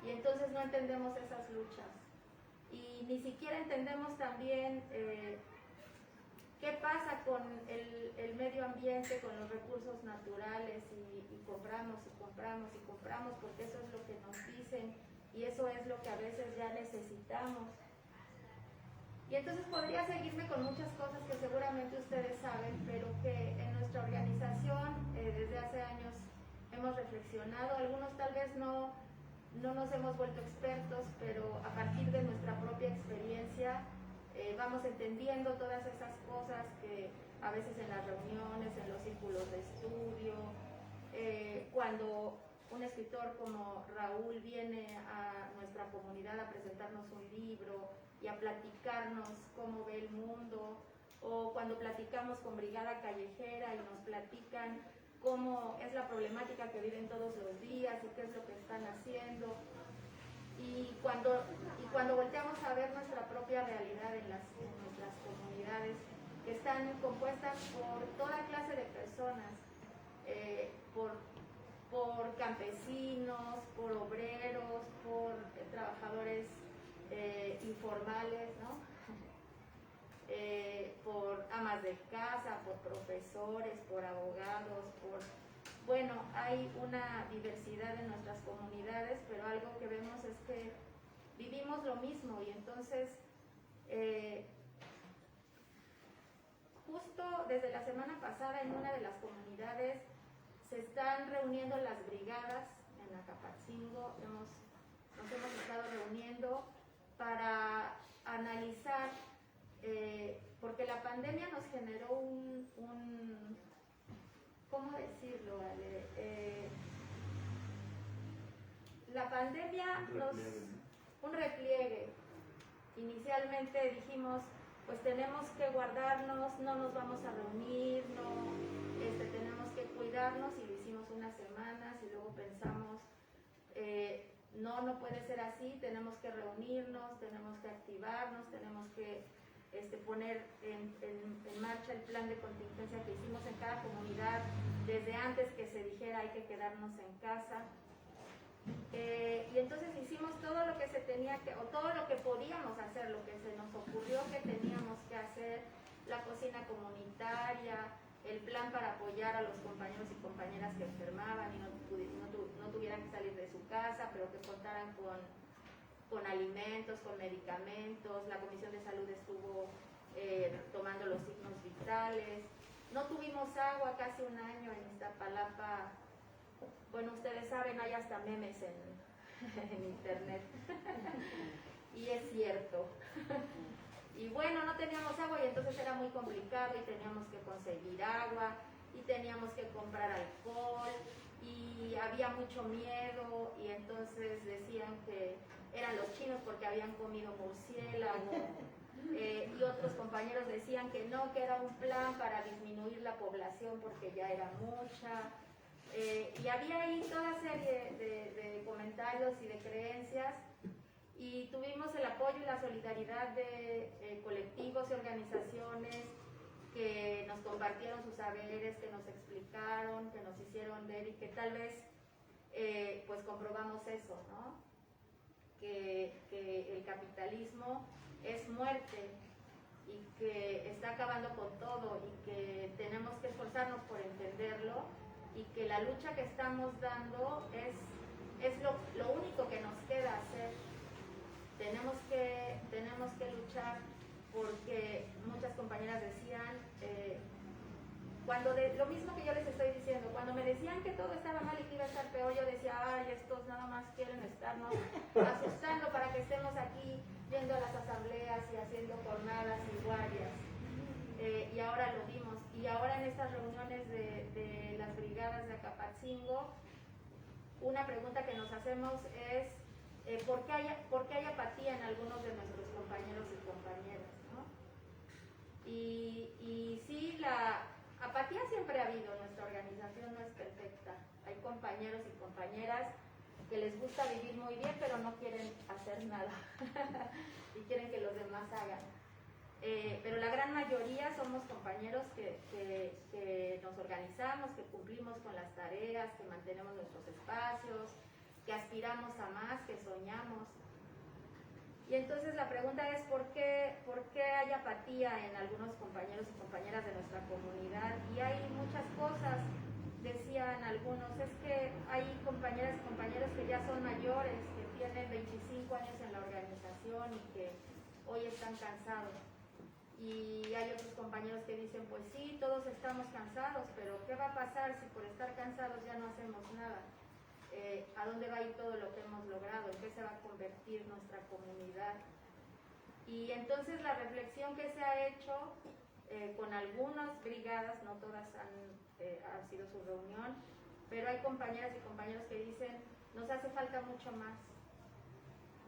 y entonces no entendemos esas luchas. Y ni siquiera entendemos también qué pasa con el medio ambiente, con los recursos naturales, y compramos y compramos y compramos, porque eso es lo que nos dicen y eso es lo que a veces ya necesitamos. Y entonces podría seguirme con muchas cosas que seguramente ustedes saben, pero que en nuestra organización desde hace años hemos reflexionado. Algunos tal vez no nos hemos vuelto expertos, pero a partir de nuestra propia experiencia vamos entendiendo todas esas cosas que a veces en las reuniones, en los círculos de estudio, cuando un escritor como Raúl viene a nuestra comunidad a presentarnos un libro y a platicarnos cómo ve el mundo, o cuando platicamos con Brigada Callejera y nos platican cómo es la problemática que viven todos los días y qué es lo que están haciendo. Y cuando volteamos a ver nuestra propia realidad en nuestras comunidades, que están compuestas por toda clase de personas, por campesinos, por obreros, por trabajadores informales, ¿no? Por amas de casa, por profesores, por abogados, bueno, hay una diversidad en nuestras comunidades, pero algo que vemos es que vivimos lo mismo y entonces justo desde la semana pasada en una de las comunidades se están reuniendo las brigadas en Acapatzingo, nos hemos estado reuniendo para analizar, porque la pandemia nos generó ¿cómo decirlo, Ale? La pandemia un repliegue. Inicialmente dijimos, pues tenemos que guardarnos, no nos vamos a reunir, tenemos que cuidarnos, y lo hicimos unas semanas y luego pensamos, no puede ser así, tenemos que reunirnos, tenemos que activarnos, tenemos que poner en marcha el plan de contingencia que hicimos en cada comunidad desde antes que se dijera hay que quedarnos en casa. Y entonces hicimos todo lo que se tenía que, o todo lo que podíamos hacer, lo que se nos ocurrió que teníamos que hacer, la cocina comunitaria, el plan para apoyar a los compañeros y compañeras que enfermaban y no tuvieran que salir de su casa, pero que contaran con alimentos, con medicamentos. La Comisión de Salud estuvo tomando los signos vitales. No tuvimos agua casi un año en Iztapalapa. Bueno, ustedes saben, hay hasta memes en internet. Y es cierto. Y bueno, no teníamos agua y entonces era muy complicado y teníamos que conseguir agua y teníamos que comprar alcohol y había mucho miedo y entonces decían que eran los chinos porque habían comido murciélago. Y otros compañeros decían que no, que era un plan para disminuir la población porque ya era mucha. Y había ahí toda serie de comentarios y de creencias, y tuvimos el apoyo y la solidaridad de colectivos y organizaciones que nos compartieron sus saberes, que nos explicaron, que nos hicieron ver y que tal vez pues comprobamos eso, ¿no? Que el capitalismo es muerte y que está acabando con todo y que tenemos que esforzarnos por entenderlo y que la lucha que estamos dando es lo único que nos queda hacer. Tenemos que luchar porque muchas compañeras decían, lo mismo que yo les estoy diciendo, cuando me decían que todo estaba mal y que iba a estar peor, yo decía, ay, estos nada más quieren estarnos asustando para que estemos aquí yendo a las asambleas y haciendo jornadas y guardias. Y ahora lo vimos. Y ahora en estas reuniones de las brigadas de Acapatzingo, una pregunta que nos hacemos es ¿por qué hay apatía en algunos de nuestros compañeros y compañeras, ¿no? Y sí, la apatía siempre ha habido, nuestra organización no es perfecta. Hay compañeros y compañeras que les gusta vivir muy bien, pero no quieren hacer nada y quieren que los demás hagan. Pero la gran mayoría somos compañeros que nos organizamos, que cumplimos con las tareas, que mantenemos nuestros espacios, que aspiramos a más, que soñamos. Y entonces la pregunta es ¿por qué hay apatía en algunos compañeros y compañeras de nuestra comunidad? Y hay muchas cosas, decían algunos, es que hay compañeras y compañeros que ya son mayores, que tienen 25 años en la organización y que hoy están cansados. Y hay otros compañeros que dicen, pues sí, todos estamos cansados, pero ¿qué va a pasar si por estar cansados ya no hacemos nada? ¿A dónde va a ir todo lo que hemos logrado? ¿En qué se va a convertir nuestra comunidad? Y entonces la reflexión que se ha hecho con algunas brigadas, no todas ha sido su reunión, pero hay compañeras y compañeros que dicen, nos hace falta mucho más.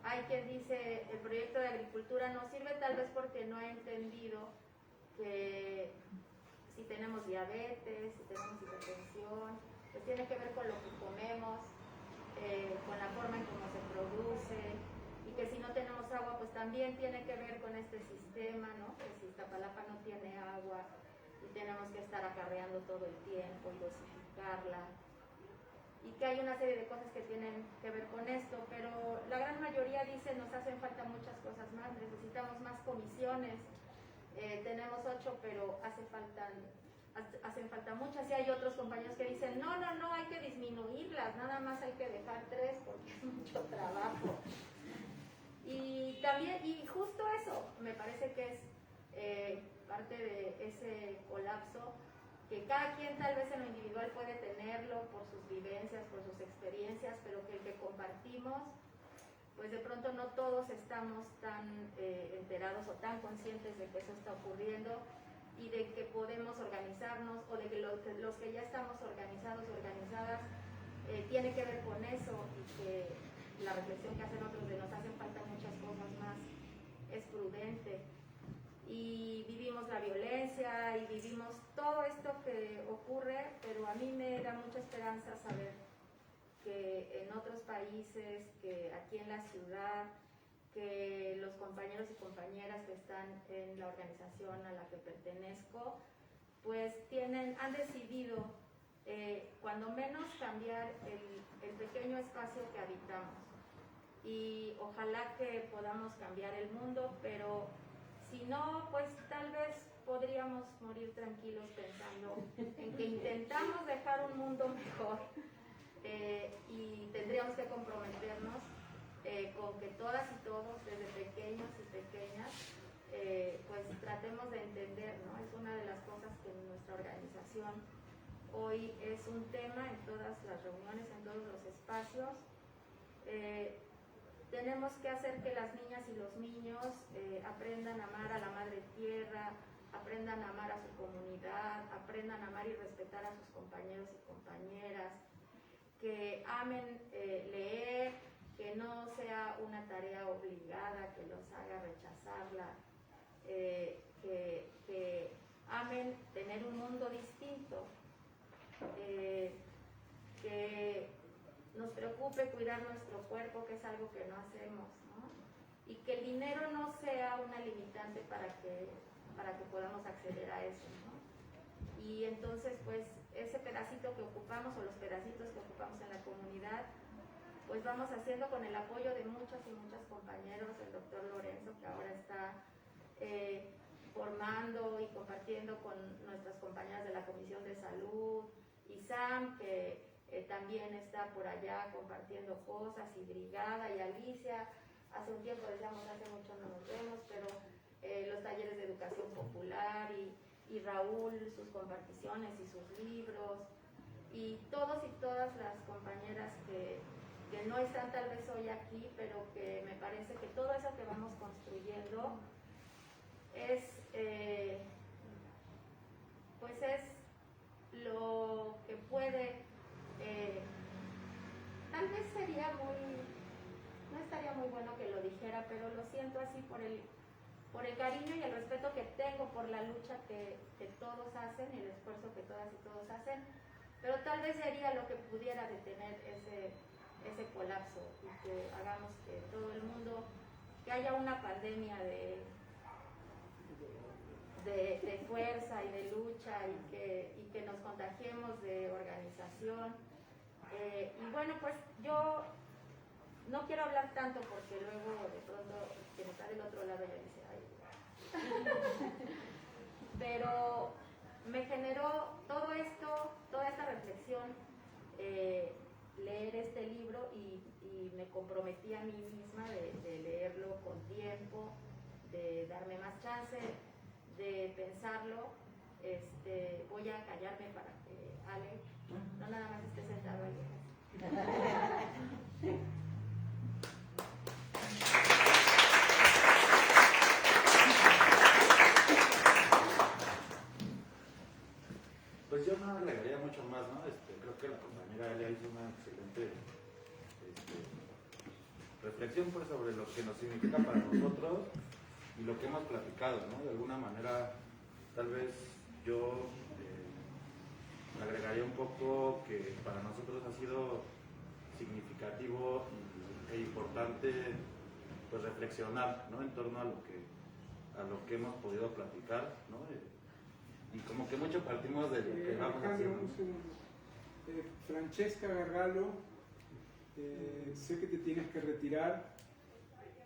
Hay quien dice, el proyecto de agricultura no sirve tal vez porque no ha entendido que si tenemos diabetes, si tenemos hipertensión, pues tiene que ver con lo que comemos, con la forma en cómo se produce, y que si no tenemos agua, pues también tiene que ver con este sistema, ¿no? Que si Iztapalapa no tiene agua y tenemos que estar acarreando todo el tiempo y dosificarla, y que hay una serie de cosas que tienen que ver con esto, pero la gran mayoría dice nos hacen falta muchas cosas más, necesitamos más comisiones, tenemos 8, pero hacen falta muchas, y hay otros compañeros que dicen no, hay que disminuirlas, nada más hay que dejar 3 porque es mucho trabajo. Y también, y justo eso, me parece que es parte de ese colapso, que cada quien tal vez en lo individual puede tenerlo por sus vivencias, por sus experiencias, pero que el que compartimos, pues de pronto no todos estamos tan enterados o tan conscientes de que eso está ocurriendo y de que podemos organizarnos, o de que los que ya estamos organizados, organizadas, tiene que ver con eso, y que la reflexión que hacen otros de nos hacen falta muchas cosas más es prudente. Y vivimos la violencia y vivimos todo esto que ocurre, pero a mí me da mucha esperanza saber que en otros países, que aquí en la ciudad, que los compañeros y compañeras que están en la organización a la que pertenezco, pues han decidido cuando menos cambiar el pequeño espacio que habitamos. Y ojalá que podamos cambiar el mundo, pero si no, pues tal vez podríamos morir tranquilos pensando en que intentamos dejar un mundo mejor, y tendríamos que comprometernos con que todas y todos, desde pequeños y pequeñas, pues tratemos de entender, ¿no? Es una de las cosas que en nuestra organización hoy es un tema en todas las reuniones, en todos los espacios. Tenemos que hacer que las niñas y los niños aprendan a amar a la madre tierra, aprendan a amar a su comunidad, aprendan a amar y respetar a sus compañeros y compañeras, que amen leer, que no sea una tarea obligada que los haga rechazarla, que amen tener un mundo distinto, que nos preocupe cuidar nuestro cuerpo, que es algo que no hacemos, ¿no? Y que el dinero no sea una limitante para que podamos acceder a eso, ¿no? Y entonces, pues, ese pedacito que ocupamos, o los pedacitos que ocupamos en la comunidad, pues vamos haciendo con el apoyo de muchos y muchos compañeros, el doctor Lorenzo, que ahora está formando y compartiendo con nuestras compañeras de la Comisión de Salud, y Sam, que también está por allá compartiendo cosas, y Brigada, y Alicia. Hace un tiempo decíamos, hace mucho no nos vemos, pero los talleres de educación popular, y Raúl, sus comparticiones y sus libros, y todos y todas las compañeras que no están tal vez hoy aquí, pero que me parece que todo eso que vamos construyendo es pues es lo que puede, tal vez sería muy, no es muy bueno que lo dijera, pero lo siento así por el cariño y el respeto que tengo por la lucha que todos hacen y el esfuerzo que todas y todos hacen, pero tal vez sería lo que pudiera detener ese colapso y que hagamos que todo el mundo, que haya una pandemia de fuerza y de lucha y que nos contagiemos de organización. Y bueno, pues yo no quiero hablar tanto porque luego de pronto quien está del otro lado ya dice, ay. Pero me generó todo esto, toda esta reflexión, leer este libro y me comprometí a mí misma de leerlo con tiempo, de darme más chance, de pensarlo. Voy a callarme para que Ale no nada más esté sentado ahí. Pues yo no agregaría mucho más, ¿no? Creo que la compañera Elia hizo una excelente reflexión pues, sobre lo que nos significa para nosotros y lo que hemos platicado, ¿no? De alguna manera, tal vez yo agregaría un poco que para nosotros ha sido significativo e importante pues, reflexionar, ¿no? En torno a lo que hemos podido platicar, ¿no? Y como que mucho partimos de lo que vamos haciendo. Francesca Gargalo, sé que te tienes que retirar,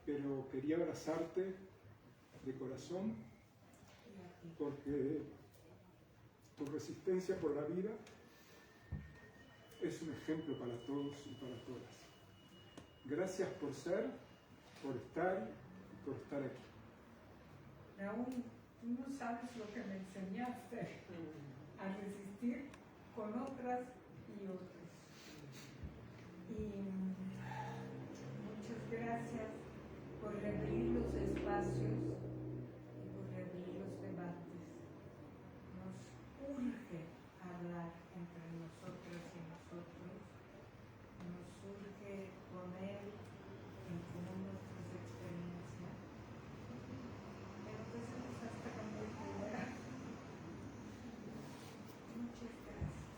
pero quería abrazarte de corazón porque tu resistencia por la vida es un ejemplo para todos y para todas. Gracias por ser, por estar y por estar aquí. Raúl, tú no sabes lo que me enseñaste a resistir con otras y otros. Y muchas gracias por reabrir los espacios y por reabrir los debates. Nos urge hablar entre nosotras y nosotros. Nos urge poner en común nuestras experiencias. Empecemos hasta la muy primera. Muchas gracias.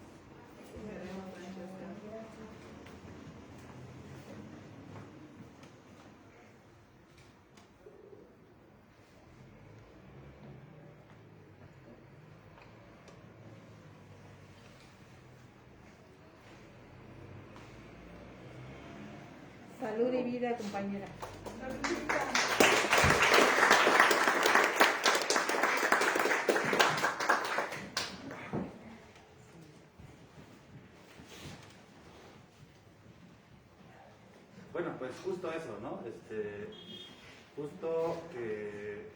Salud y vida, compañera. Bueno, pues justo eso, ¿no? Justo que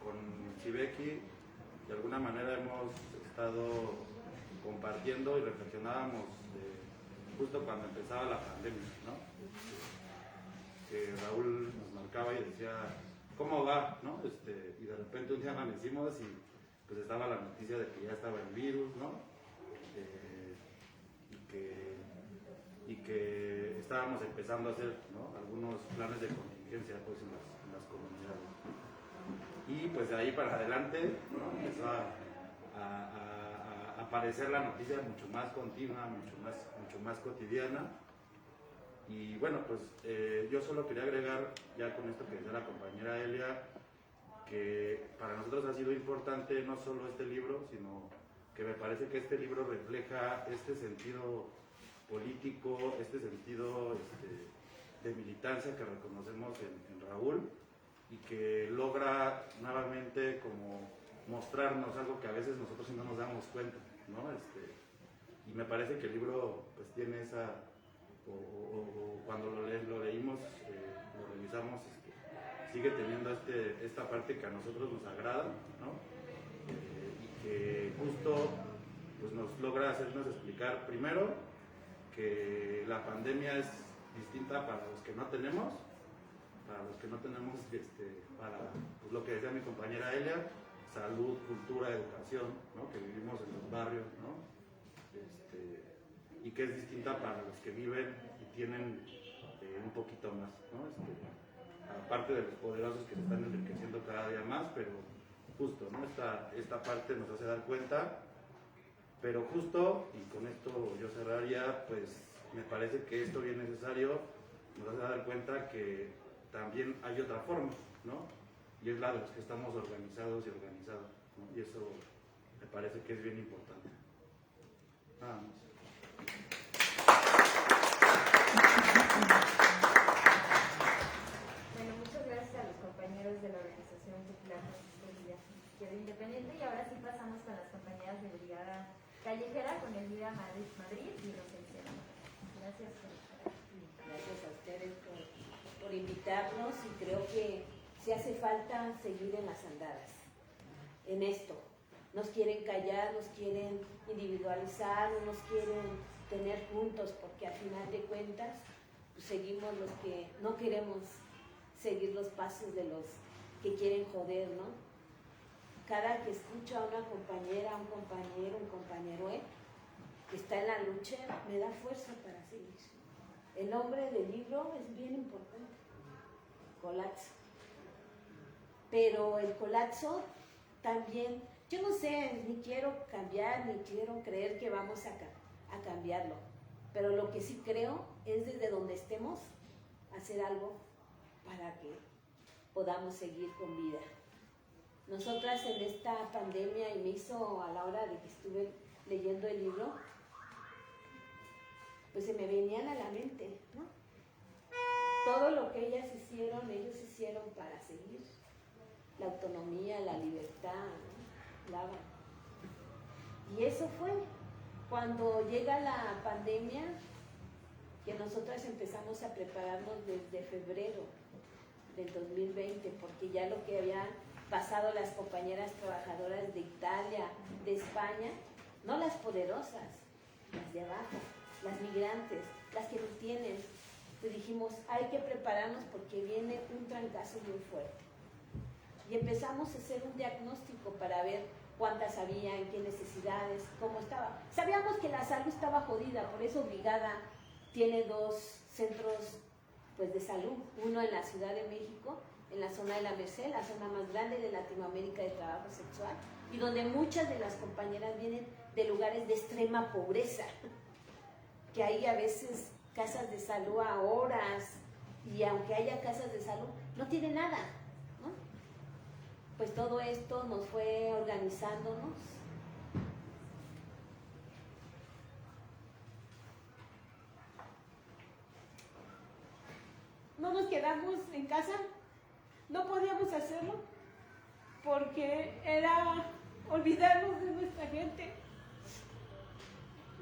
con Shibeki de alguna manera hemos estado compartiendo y reflexionábamos justo cuando empezaba la pandemia, ¿no? Que Raúl nos marcaba y decía, ¿cómo va? ¿No? Y de repente un día amanecimos y pues estaba la noticia de que ya estaba el virus, ¿no? Y que estábamos empezando a hacer, ¿no? Algunos planes de contingencia pues, en las comunidades. Y pues de ahí para adelante, ¿no? Empezó a aparecer la noticia mucho más continua, mucho más cotidiana. Y bueno, pues yo solo quería agregar, ya con esto que decía la compañera Elia, que para nosotros ha sido importante no solo este libro, sino que me parece que este libro refleja este sentido político, este sentido de militancia que reconocemos en Raúl y que logra nuevamente como mostrarnos algo que a veces nosotros no nos damos cuenta, ¿no? Y me parece que el libro pues tiene esa, o cuando lo leímos, lo revisamos, sigue teniendo esta parte que a nosotros nos agrada, ¿no? Y que justo pues, nos logra hacernos explicar primero que la pandemia es distinta para los que no tenemos, para pues, lo que decía mi compañera Elia, salud, cultura, educación, ¿no? Que vivimos en los barrios, ¿no? Y que es distinta para los que viven y tienen un poquito más, ¿no? Aparte de los poderosos que se están enriqueciendo cada día más, pero justo, ¿no? Esta parte nos hace dar cuenta, pero justo, y con esto yo cerraría, pues me parece que esto bien necesario, nos hace dar cuenta que también hay otra forma, ¿no? Y es la de los que estamos organizados y organizados, ¿no? Y eso me parece que es bien importante. Nada más. Bueno, muchas gracias a los compañeros de la Organización Popular Resistencia Izquierda Independiente, y ahora sí pasamos con las compañeras de Brigada Callejera, con Elvira Madrid y Rosencia. Gracias por estar aquí. Gracias a ustedes por invitarnos, y creo que sí hace falta seguir en las andadas, en esto. Nos quieren callar, nos quieren individualizar, no nos quieren tener juntos, porque al final de cuentas pues, seguimos los que no queremos seguir los pasos de los que quieren joder, ¿no? Cada que escucho a una compañera, un compañero que está en la lucha, me da fuerza para seguir. El nombre del libro es bien importante, colapso. Pero el colapso también, yo no sé, ni quiero cambiar, ni quiero creer que vamos a cambiarlo, pero lo que sí creo es desde donde estemos, hacer algo para que podamos seguir con vida. Nosotras en esta pandemia, y me hizo a la hora de que estuve leyendo el libro, pues se me venían a la mente, ¿no? Todo lo que ellos hicieron para seguir la autonomía, la libertad, ¿no? Y eso fue cuando llega la pandemia, que nosotras empezamos a prepararnos desde febrero del 2020, porque ya lo que habían pasado las compañeras trabajadoras de Italia, de España, no las poderosas, las de abajo, las migrantes, las que no tienen, pues dijimos, hay que prepararnos porque viene un trancazo muy fuerte. Y empezamos a hacer un diagnóstico para ver cuántas había, en qué necesidades, cómo estaba. Sabíamos que la salud estaba jodida, por eso Brigada tiene 2 centros pues, de salud, uno en la Ciudad de México, en la zona de la Merced, la zona más grande de Latinoamérica de trabajo sexual, y donde muchas de las compañeras vienen de lugares de extrema pobreza, que hay a veces casas de salud a horas, y aunque haya casas de salud, no tiene nada, ¿no? Pues todo esto nos fue organizándonos. No nos quedamos en casa, no podíamos hacerlo, porque era olvidarnos de nuestra gente.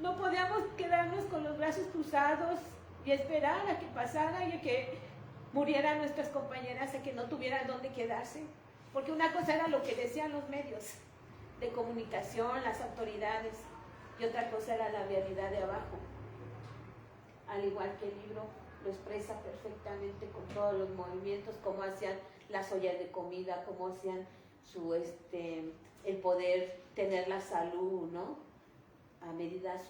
No podíamos quedarnos con los brazos cruzados y esperar a que pasara y a que murieran nuestras compañeras, a que no tuvieran dónde quedarse. Porque una cosa era lo que decían los medios de comunicación, las autoridades, y otra cosa era la realidad de abajo. Al igual que el libro lo expresa perfectamente con todos los movimientos, cómo hacían las ollas de comida, cómo hacían el poder tener la salud, ¿no? A medida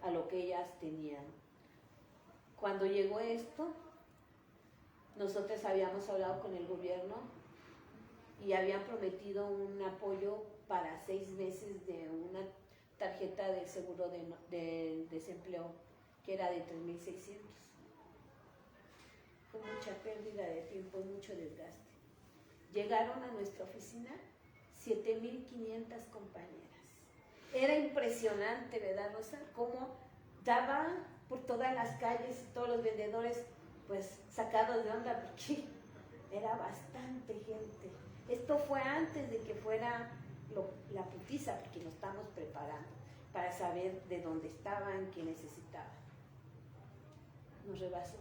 a lo que ellas tenían. Cuando llegó esto, nosotros habíamos hablado con el gobierno y habían prometido un apoyo para 6 meses de una tarjeta de seguro de desempleo, que era de 3,600. Fue mucha pérdida de tiempo y mucho desgaste. Llegaron a nuestra oficina 7,500 compañeras. Era impresionante, ¿verdad, Rosa? Cómo daba por todas las calles y todos los vendedores, pues, sacados de onda, porque era bastante gente. Esto fue antes de que fuera la putiza, porque nos estamos preparando para saber de dónde estaban, qué necesitaban. Nos rebasó.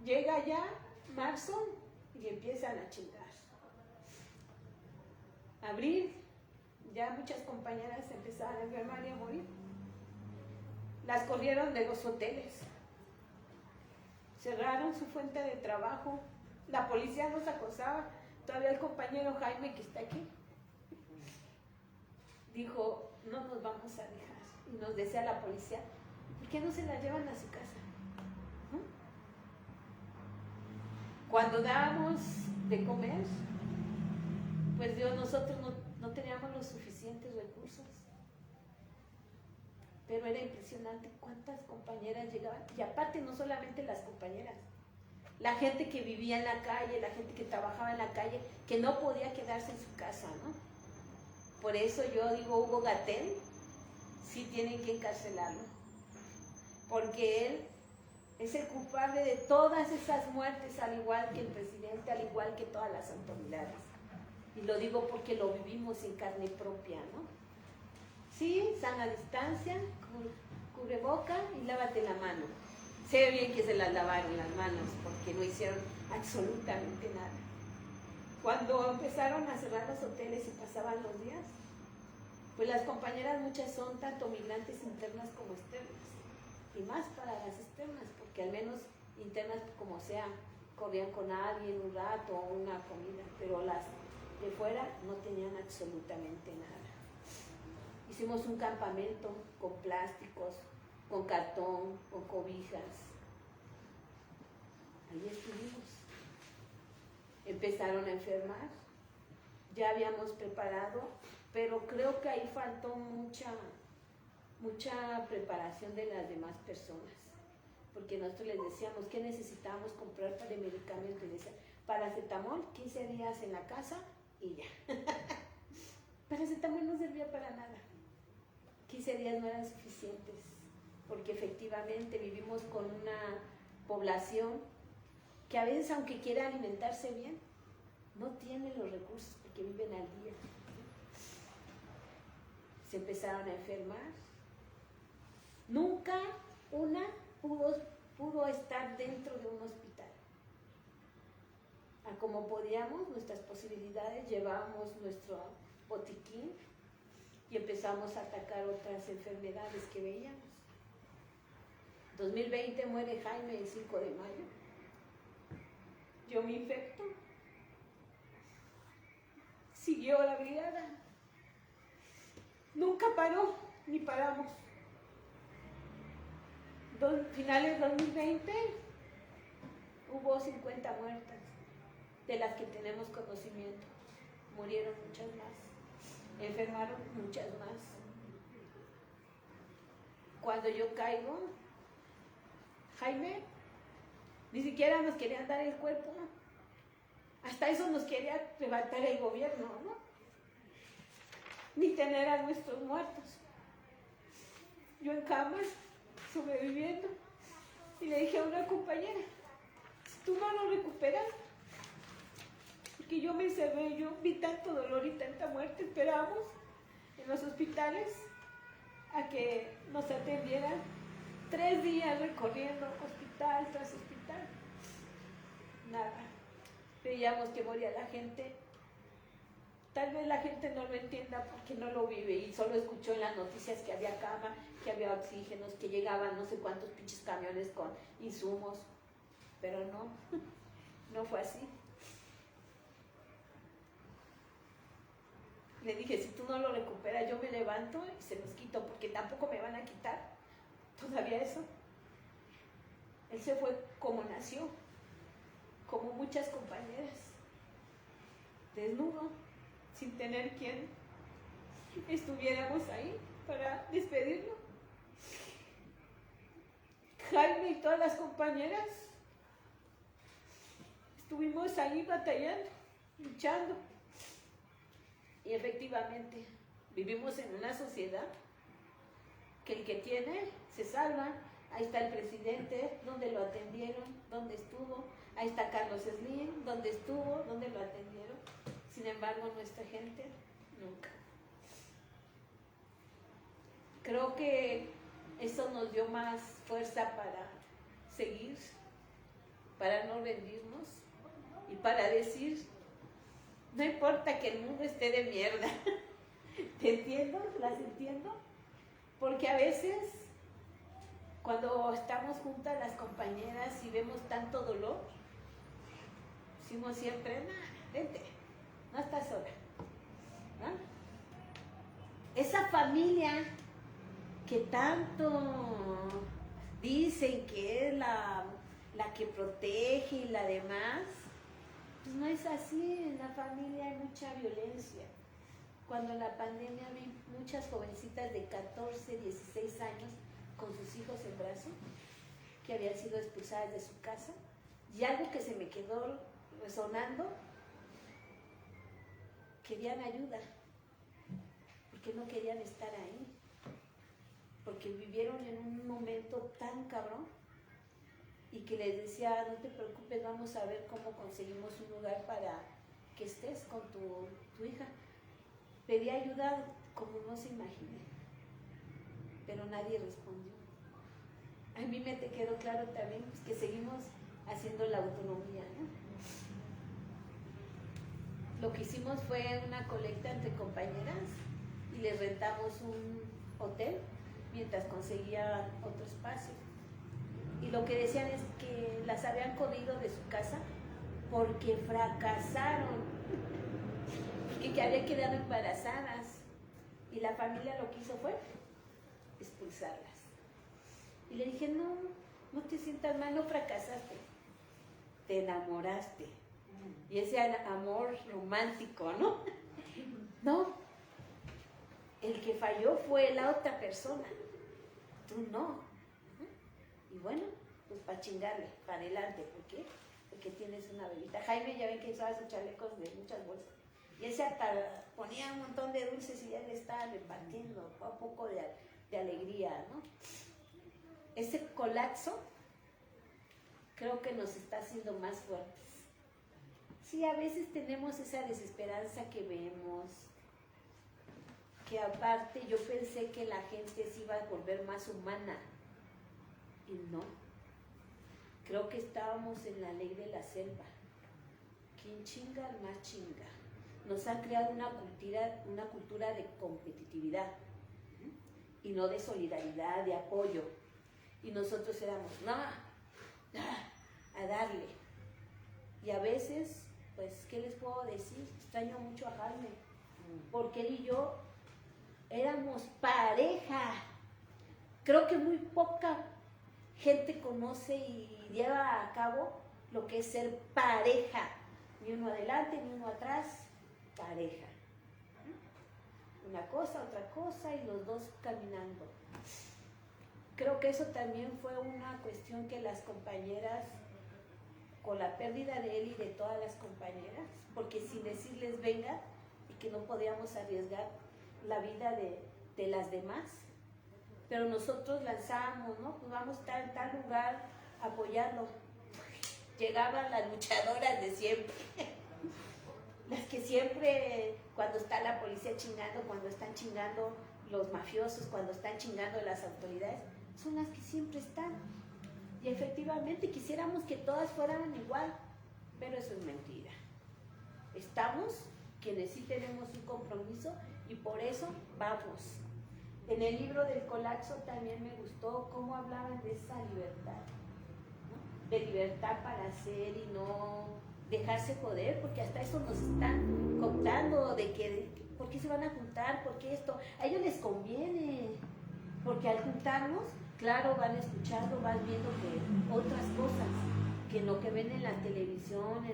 Llega ya marzo y empiezan a chingar. Abril, ya muchas compañeras empezaron a enfermar y a morir. Las corrieron de los hoteles. Cerraron su fuente de trabajo. La policía nos acosaba. Todavía el compañero Jaime, que está aquí, dijo, no nos vamos a dejar. Y nos decía la policía, ¿Por qué no se las llevan a su casa? ¿No? Cuando dábamos de comer, pues nosotros no teníamos los suficientes recursos. Pero era impresionante cuántas compañeras llegaban. Y aparte, no solamente las compañeras, la gente que vivía en la calle, la gente que trabajaba en la calle, que no podía quedarse en su casa, ¿no? Por eso yo digo, Hugo Gatell, sí tienen que encarcelarlo. Porque él es el culpable de todas esas muertes, al igual que el presidente, al igual que todas las autoridades. Y lo digo porque lo vivimos en carne propia, ¿no? Sí, sana distancia, cubreboca y lávate la mano. Sé bien que se las lavaron las manos porque no hicieron absolutamente nada. Cuando empezaron a cerrar los hoteles y pasaban los días, pues las compañeras muchas son tanto migrantes internas como externas. Y más para las externas, porque al menos internas como sea, corrían con alguien un rato o una comida, pero las de fuera no tenían absolutamente nada. Hicimos un campamento con plásticos, con cartón, con cobijas. Ahí estuvimos. Empezaron a enfermar. Ya habíamos preparado, pero creo que ahí faltó mucha preparación de las demás personas. Porque nosotros les decíamos que necesitábamos comprar para medicamentos. Y decían, paracetamol, 15 días en la casa y ya. Paracetamol no servía para nada. 15 días no eran suficientes, porque efectivamente vivimos con una población que a veces, aunque quiera alimentarse bien, no tiene los recursos porque viven al día. Se empezaron a enfermar. Nunca una pudo estar dentro de un hospital. A como podíamos, nuestras posibilidades, llevábamos nuestro botiquín y empezamos a atacar otras enfermedades que veíamos. 2020 muere Jaime el 5 de mayo. Yo me infecto. Siguió la brigada. Nunca paró, ni paramos. Finales de 2020 hubo 50 muertas, de las que tenemos conocimiento. Murieron muchas más. Enfermaron muchas más. Cuando yo caigo, Jaime ni siquiera nos querían dar el cuerpo. Hasta eso nos quería levantar el gobierno, ¿no? Ni tener a nuestros muertos. Yo en cama, sobreviviendo, y le dije a una compañera, si tú no lo recuperas, porque yo me encerré, yo vi tanto dolor y tanta muerte, esperamos en los hospitales a que nos atendieran. 3 días recorriendo hospital tras hospital. Nada. Veíamos que moría la gente. Tal vez la gente no lo entienda porque no lo vive y solo escuchó en las noticias que había cama, que había oxígenos, que llegaban no sé cuántos pinches camiones con insumos. Pero no fue así. Le dije, si tú no lo recuperas, yo me levanto y se los quito, porque tampoco me van a quitar todavía eso. Él se fue como nació, como muchas compañeras, desnudo, sin tener quien estuviéramos ahí para despedirlo. Jaime y todas las compañeras estuvimos ahí batallando, luchando. Y efectivamente, vivimos en una sociedad que el que tiene se salva. Ahí está el presidente, donde lo atendieron, donde estuvo. Ahí está Carlos Slim, donde estuvo, donde lo atendieron. Sin embargo, nuestra gente, nunca. Creo que eso nos dio más fuerza para seguir, para no rendirnos y para decir, no importa que el mundo esté de mierda. ¿Te entiendo? ¿Las entiendo? Porque a veces, cuando estamos juntas las compañeras y vemos tanto dolor, decimos siempre, vente, no estás sola. ¿No? Esa familia que tanto dicen que es la que protege y la demás, pues no es así. En la familia hay mucha violencia. Cuando en la pandemia vi muchas jovencitas de 14, 16 años con sus hijos en brazos, que habían sido expulsadas de su casa, y algo que se me quedó resonando, querían ayuda, porque no querían estar ahí, porque vivieron en un momento tan cabrón, y que les decía, no te preocupes, vamos a ver cómo conseguimos un lugar para que estés con tu hija. Pedí ayuda como no se imagina, pero nadie respondió. A mí me te quedó claro también pues, que seguimos haciendo la autonomía, ¿no? Lo que hicimos fue una colecta entre compañeras y les rentamos un hotel mientras conseguían otro espacio. Y lo que decían es que las habían corrido de su casa porque fracasaron, que habían quedado embarazadas. Y la familia lo que hizo fue expulsarlas. Y le dije, no te sientas mal, no fracasaste, te enamoraste. Y ese amor romántico, ¿no? No, el que falló fue la otra persona, tú no. Y bueno, pues para chingarle, para adelante. ¿Por qué? Porque tienes una bebita. Jaime ya ven que usaba sus chalecos de muchas bolsas. Y él se ponía un montón de dulces y ya le estaba repartiendo un poco de alegría, ¿no? Ese colapso creo que nos está haciendo más fuertes. Sí, a veces tenemos esa desesperanza que vemos, que aparte yo pensé que la gente se iba a volver más humana. Y no, creo que estábamos en la ley de la selva. Quien chinga, al más chinga. Nos han creado una cultura de competitividad y no de solidaridad, de apoyo. Y nosotros éramos, a darle. Y a veces, pues, ¿qué les puedo decir? Extraño mucho a Jaime, porque él y yo éramos pareja. Creo que muy poca gente conoce y lleva a cabo lo que es ser pareja. Ni uno adelante, ni uno atrás, pareja. Una cosa, otra cosa y los dos caminando. Creo que eso también fue una cuestión que las compañeras, con la pérdida de él y de todas las compañeras, porque sin decirles venga y que no podíamos arriesgar la vida de las demás, pero nosotros lanzábamos, ¿no? Pues vamos a estar en tal lugar a apoyarlo. Llegaban las luchadoras de siempre, las que siempre, cuando está la policía chingando, cuando están chingando los mafiosos, cuando están chingando las autoridades, son las que siempre están. Y efectivamente quisiéramos que todas fueran igual, pero eso es mentira. Estamos quienes sí tenemos un compromiso y por eso vamos. En el libro del colapso también me gustó cómo hablaban de esa libertad, ¿no? De libertad para hacer y no dejarse joder, porque hasta eso nos están contando de que, ¿por qué se van a juntar? ¿Por qué esto? A ellos les conviene, porque al juntarnos, claro, van escuchando, van viendo que otras cosas que lo que ven en la televisión,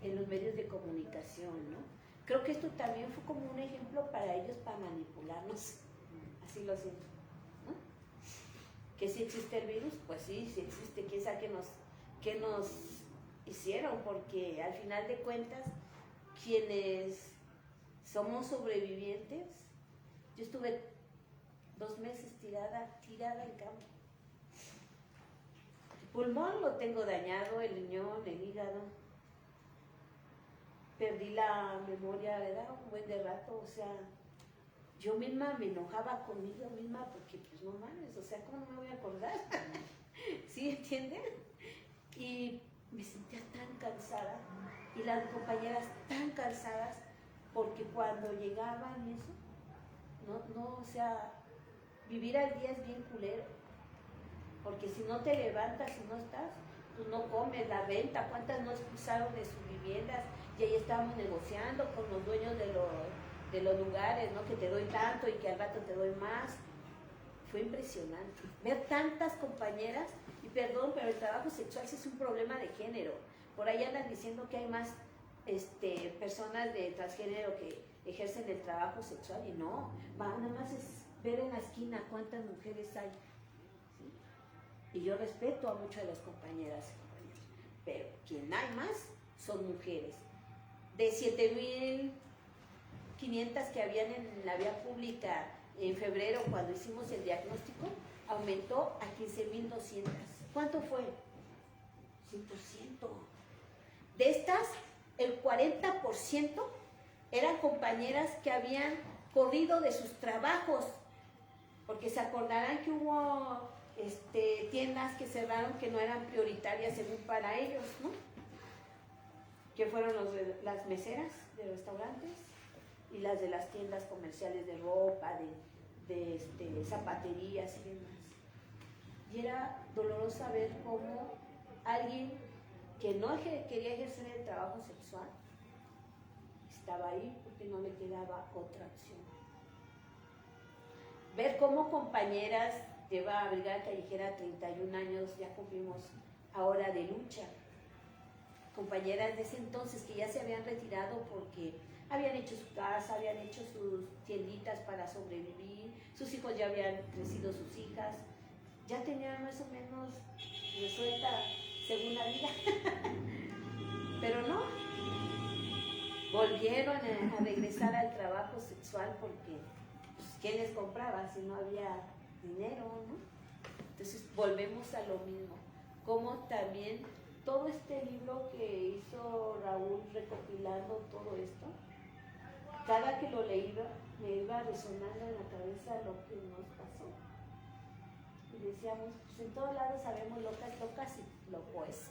en los medios de comunicación, ¿no? Creo que esto también fue como un ejemplo para ellos para manipularnos, así lo siento, ¿no? Que si existe el virus, pues sí, sí existe, quién sabe qué nos hicieron, porque al final de cuentas, quienes somos sobrevivientes, yo estuve 2 meses tirada en cama. El pulmón lo tengo dañado, el riñón, el hígado. Perdí la memoria, ¿verdad? Un buen de rato, o sea, yo misma me enojaba conmigo misma porque, pues no mames, o sea, ¿cómo no me voy a acordar? ¿Sí entienden? Y me sentía tan cansada y las compañeras tan cansadas porque cuando llegaban y eso, no, o sea, vivir al día es bien culero, porque si no te levantas y no estás, pues no comes, la renta, cuántas no expulsaron de sus viviendas y ahí estábamos negociando con los dueños de los lugares, ¿no? Que te doy tanto y que al rato te doy más. fue impresionante. Ver tantas compañeras, y perdón, pero el trabajo sexual sí es un problema de género. Por ahí andan diciendo que hay más personas de transgénero que ejercen el trabajo sexual, y no, nada más es ver en la esquina cuántas mujeres hay. ¿Sí? Y yo respeto a muchas de las compañeras y compañeros, pero quien hay más son mujeres. De 7.500 que habían en la vía pública en febrero, cuando hicimos el diagnóstico, aumentó a 15.200. ¿Cuánto fue? 100%. De estas, el 40% eran compañeras que habían corrido de sus trabajos, porque se acordarán que hubo tiendas que cerraron que no eran prioritarias según para ellos, ¿no? Que fueron las meseras de restaurantes y las de las tiendas comerciales de ropa, de zapaterías y demás. Y era doloroso ver cómo alguien que no quería ejercer el trabajo sexual estaba ahí porque no le quedaba otra opción. Ver cómo compañeras, lleva Brigada Callejera 31 años, ya cumplimos ahora de lucha, compañeras de ese entonces que ya se habían retirado porque habían hecho su casa, habían hecho sus tienditas para sobrevivir, sus hijos ya habían crecido, sus hijas, ya tenían más o menos resuelta según la vida. Pero no, volvieron a regresar al trabajo sexual porque, pues, ¿quién les compraba si no había dinero, no? Entonces volvemos a lo mismo, como también todo este libro que hizo Raúl recopilando todo esto, cada que lo leía me iba resonando en la cabeza lo que nos pasó. Y decíamos, pues en todos lados sabemos locas y locos.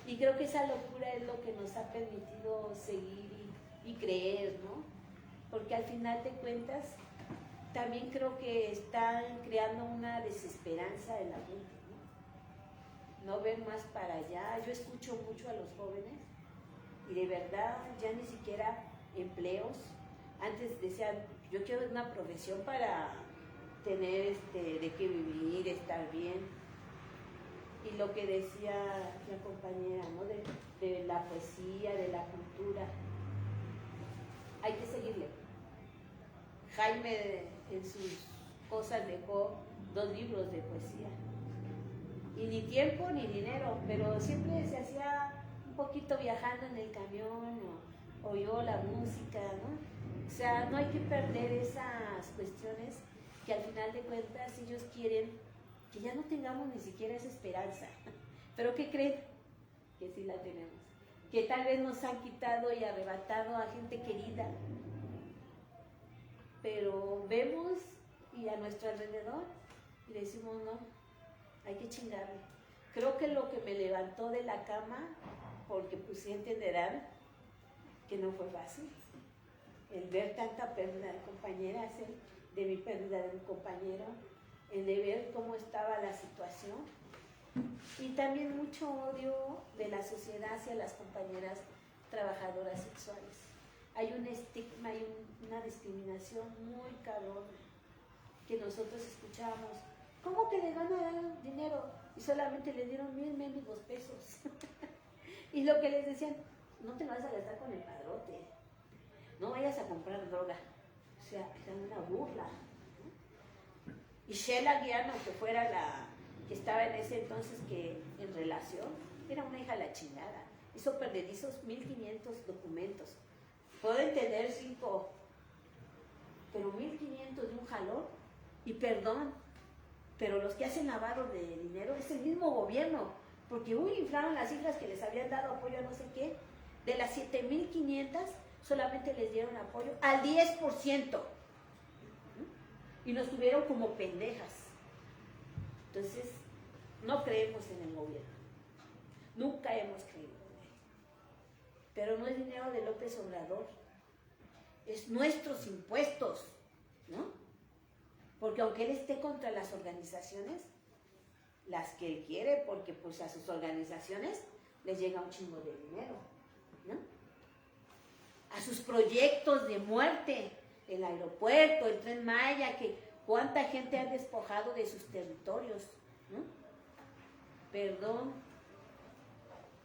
Y creo que esa locura es lo que nos ha permitido seguir y creer, ¿no? Porque al final de cuentas, también creo que están creando una desesperanza en la gente, ¿no? No ver más para allá. Yo escucho mucho a los jóvenes y de verdad ya ni siquiera empleos. Antes decían, yo quiero una profesión para tener de qué vivir, estar bien. Y lo que decía la compañera, ¿no? De la poesía, de la cultura, hay que seguirle. Jaime en sus cosas dejó 2 libros de poesía. Y ni tiempo ni dinero, pero siempre se hacía un poquito viajando en el camión o oyó la música, ¿no? O sea, no hay que perder esas cuestiones que al final de cuentas ellos quieren que ya no tengamos ni siquiera esa esperanza. Pero ¿qué creen? Que sí la tenemos. Que tal vez nos han quitado y arrebatado a gente querida. Pero vemos y a nuestro alrededor y decimos no, hay que chingarle. Creo que lo que me levantó de la cama, porque pues sí entenderán que no fue fácil, el ver tanta pérdida de compañeras, de mi pérdida de mi compañero, el de ver cómo estaba la situación y también mucho odio de la sociedad hacia las compañeras trabajadoras sexuales. Hay un estigma, hay una discriminación muy cabrona que nosotros escuchábamos. ¿Cómo que les van a dar dinero? Y solamente les dieron 1,000 mendigos pesos. Y lo que les decían, no te vas a gastar con el padrote, no vayas a comprar droga. O sea, era una burla. Y Sheila Guiano, que fuera la que estaba en ese entonces que en relación, era una hija de la chingada. Hizo perderizos 1,500 documentos. Puedo entender 5, pero 1,500 de un jalón. Y perdón, pero los que hacen lavado de dinero es el mismo gobierno, porque inflaron las cifras que les habían dado apoyo a no sé qué. De las 7,500 solamente les dieron apoyo al 10%. Y nos tuvieron como pendejas. Entonces, no creemos en el gobierno. Nunca hemos creído en él. Pero no es dinero de López Obrador. Es nuestros impuestos, ¿no? Porque aunque él esté contra las organizaciones, las que él quiere, porque pues a sus organizaciones les llega un chingo de dinero, ¿no? A sus proyectos de muerte, el aeropuerto, el Tren Maya, que ¿Cuánta gente han despojado de sus territorios? ¿No? Perdón,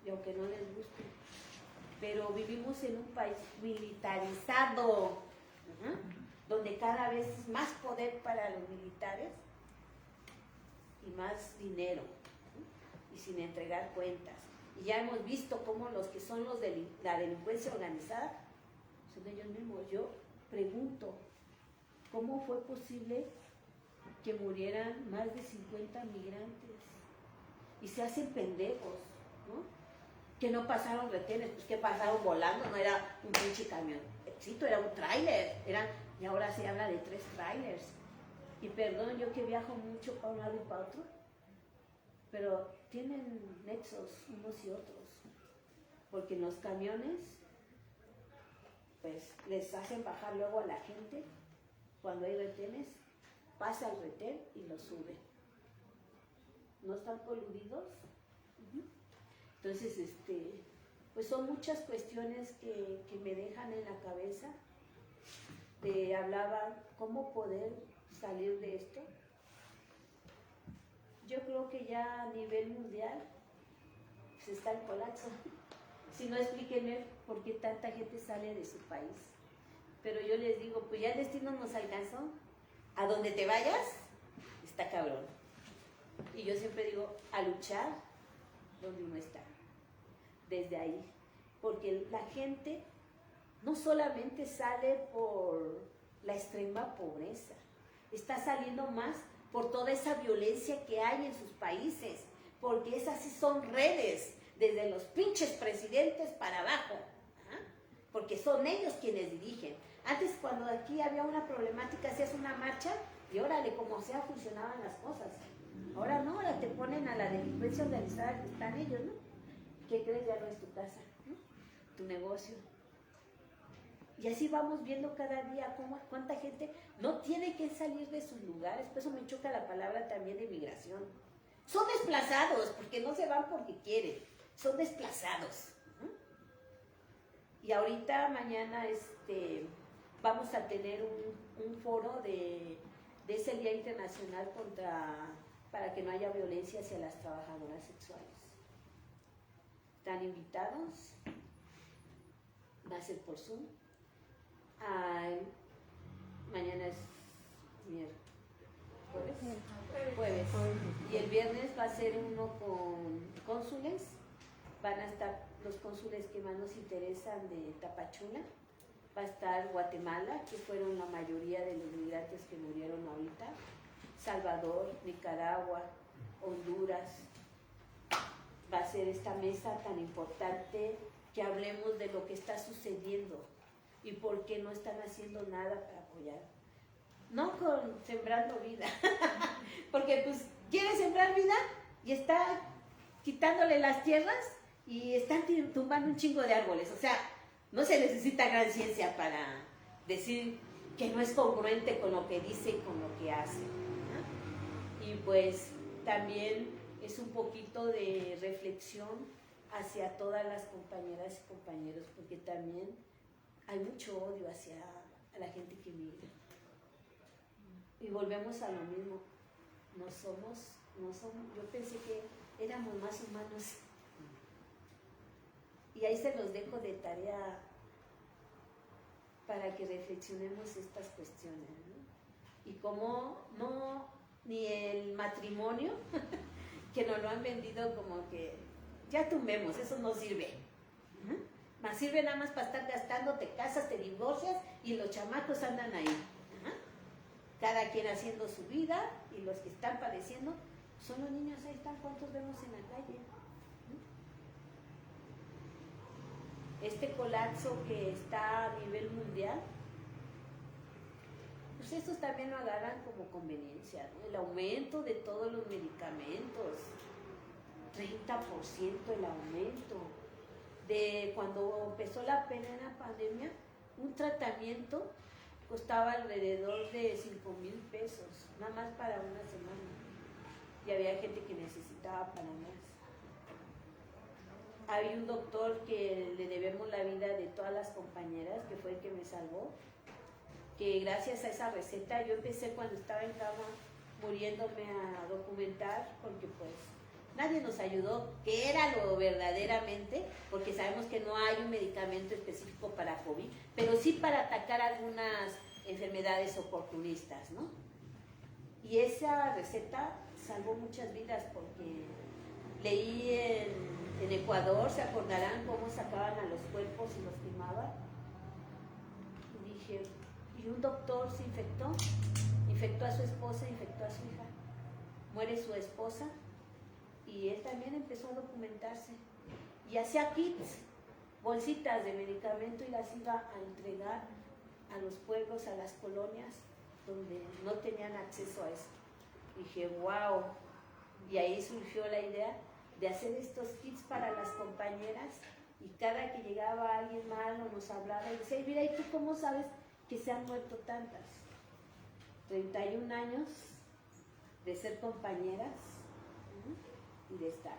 y aunque no les guste, pero vivimos en un país militarizado, donde cada vez es más poder para los militares y más dinero, y sin entregar cuentas. Y ya hemos visto cómo los que son los de la delincuencia organizada son ellos mismos. Yo pregunto, ¿cómo fue posible que murieran más de 50 migrantes? Y se hacen pendejos, ¿no? Que no pasaron retenes, pues que pasaron volando, no era un pinche camioncito, era un tráiler, y ahora se habla de 3 tráilers. Y perdón, yo que viajo mucho para un lado y para otro, pero tienen nexos unos y otros, porque en los camiones, pues les hacen bajar luego a la gente, cuando hay retenes, pasa el retén y lo sube. ¿No están coludidos? Entonces, pues son muchas cuestiones que me dejan en la cabeza. Hablaba cómo poder salir de esto. Yo creo que ya a nivel mundial pues está el colapso. Si no, explíquenme por qué tanta gente sale de su país. Pero yo les digo, pues ya el destino nos alcanzó. A donde te vayas, está cabrón. Y yo siempre digo, a luchar donde uno está. Desde ahí. Porque la gente no solamente sale por la extrema pobreza, está saliendo más por toda esa violencia que hay en sus países, porque esas sí son redes, desde los pinches presidentes para abajo, porque son ellos quienes dirigen. Antes, cuando aquí había una problemática, hacías una marcha y órale, como sea, funcionaban las cosas. Ahora no, ahora te ponen a la delincuencia organizada que están ellos, ¿no? ¿Qué crees? Ya no es tu casa, ¿no? Tu negocio. Y así vamos viendo cada día cuánta gente no tiene que salir de sus lugares. Por eso me choca la palabra también de migración. Son desplazados, porque no se van porque quieren. Son desplazados. Y ahorita, mañana, vamos a tener un foro de ese Día Internacional para que no haya violencia hacia las trabajadoras sexuales. Están invitados. Va a ser por Zoom. Mañana es jueves. Y el viernes va a ser uno con cónsules. Van a estar los cónsules que más nos interesan de Tapachula. Va a estar Guatemala, que fueron la mayoría de los migrantes que murieron ahorita. Salvador, Nicaragua, Honduras. Va a ser esta mesa tan importante que hablemos de lo que está sucediendo y por qué no están haciendo nada para apoyar. No con Sembrando Vida, porque pues quiere sembrar vida y está quitándole las tierras y están tumbando un chingo de árboles. O sea, no se necesita gran ciencia para decir que no es congruente con lo que dice y con lo que hace, ¿no? Y pues también es un poquito de reflexión hacia todas las compañeras y compañeros, porque también hay mucho odio hacia la gente que migra. Y volvemos a lo mismo. No somos, yo pensé que éramos más humanos. Y ahí se los dejo de tarea para que reflexionemos estas cuestiones, ¿no? Y como ni el matrimonio, que nos lo han vendido como que ya tumbemos, eso no sirve. Más sirve nada más para estar gastando, te casas, te divorcias y los chamacos andan ahí. Cada quien haciendo su vida y los que están padeciendo son los niños, ahí están, ¿cuántos vemos en la calle? Este colapso que está a nivel mundial, pues estos también lo agarran como conveniencia, ¿no? El aumento de todos los medicamentos, 30% el aumento. De cuando empezó la plena pandemia, un tratamiento costaba alrededor de 5,000 pesos, nada más para una semana. Y había gente que necesitaba para más. Había un doctor que le debemos la vida de todas las compañeras, que fue el que me salvó. que gracias a esa receta yo empecé cuando estaba en cama muriéndome a documentar, porque pues nadie nos ayudó, que era lo verdaderamente, porque sabemos que no hay un medicamento específico para COVID, pero sí para atacar algunas enfermedades oportunistas, ¿no? Y esa receta salvó muchas vidas, porque leí en Ecuador, se acordarán cómo sacaban a los cuerpos y los quemaban. Y dije, y un doctor se infectó a su esposa, infectó a su hija. Muere su esposa y él también empezó a documentarse. Y hacía kits, bolsitas de medicamento, y las iba a entregar a los pueblos, a las colonias donde no tenían acceso a eso. Dije, wow. Y ahí surgió la idea de hacer estos kits para las compañeras, y cada que llegaba alguien malo nos hablaba y decía, mira, ¿y tú cómo sabes que se han muerto tantas? 31 años de ser compañeras y de estar.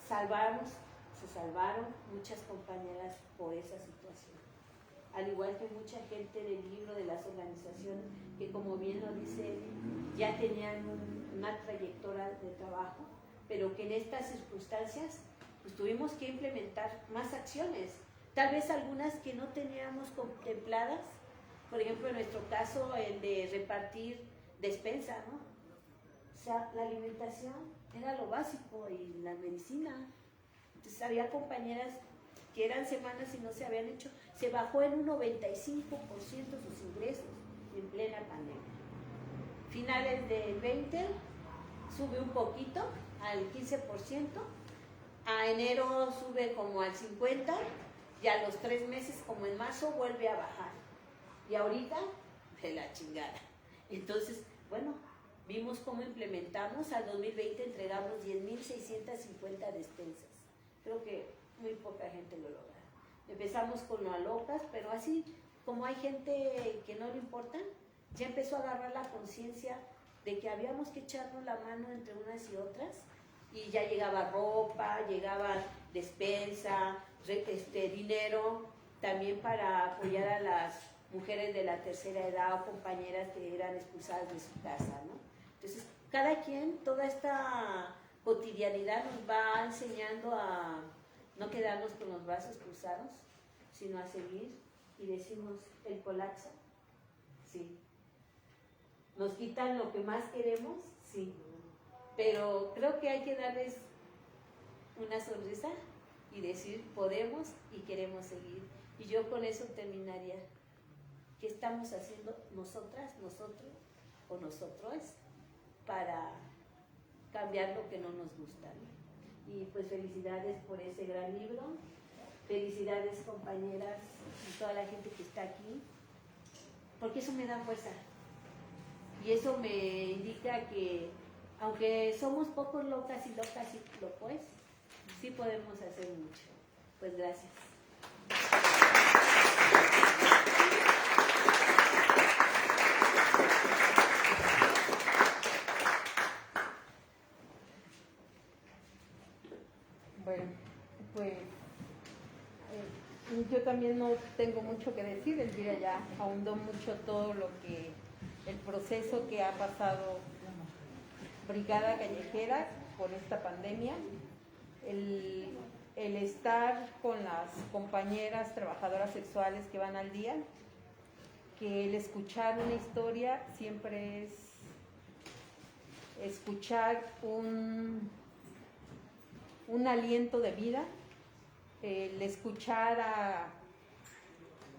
Se salvaron muchas compañeras por esa situación. Al igual que mucha gente del libro de las organizaciones que, como bien lo dice Eli, ya tenían una trayectoria de trabajo, pero que en estas circunstancias pues tuvimos que implementar más acciones, tal vez algunas que no teníamos contempladas. Por ejemplo, en nuestro caso, el de repartir despensa, ¿no? O sea, la alimentación era lo básico, y la medicina. Entonces había compañeras que eran semanas y no se habían hecho. Se bajó en un 95% sus ingresos en plena pandemia. Finales del 20 sube un poquito al 15%, a enero sube como al 50%, y a los 3 meses, como en marzo, vuelve a bajar. Y ahorita, de la chingada. Entonces, bueno, vimos cómo implementamos. Al 2020 entregamos 10.650 despensas. Creo que muy poca gente lo logra. Empezamos con lo a locas, pero así como hay gente que no le importa, ya empezó a agarrar la conciencia de que habíamos que echarnos la mano entre unas y otras, y ya llegaba ropa, llegaba despensa, dinero, también para apoyar a las mujeres de la tercera edad o compañeras que eran expulsadas de su casa, ¿no? Entonces, cada quien, toda esta cotidianidad nos va enseñando a no quedarnos con los brazos cruzados, sino a seguir. Y decimos, ¿el colapso? Sí. ¿Nos quitan lo que más queremos? Sí. Pero creo que hay que darles una sonrisa y decir, podemos y queremos seguir. Y yo con eso terminaría. ¿Qué estamos haciendo nosotras, nosotros o nosotros para cambiar lo que no nos gusta, ¿no? Y pues felicidades por ese gran libro, felicidades compañeras y toda la gente que está aquí, porque eso me da fuerza y eso me indica que aunque somos pocos locas y locos, sí podemos hacer mucho. Pues gracias. Bueno, pues yo también no tengo mucho que decir. Elvira ya ahondó mucho todo lo que, el proceso que ha pasado Brigada Callejera por esta pandemia, el estar con las compañeras trabajadoras sexuales que van al día, que el escuchar una historia siempre es escuchar un aliento de vida, el escuchar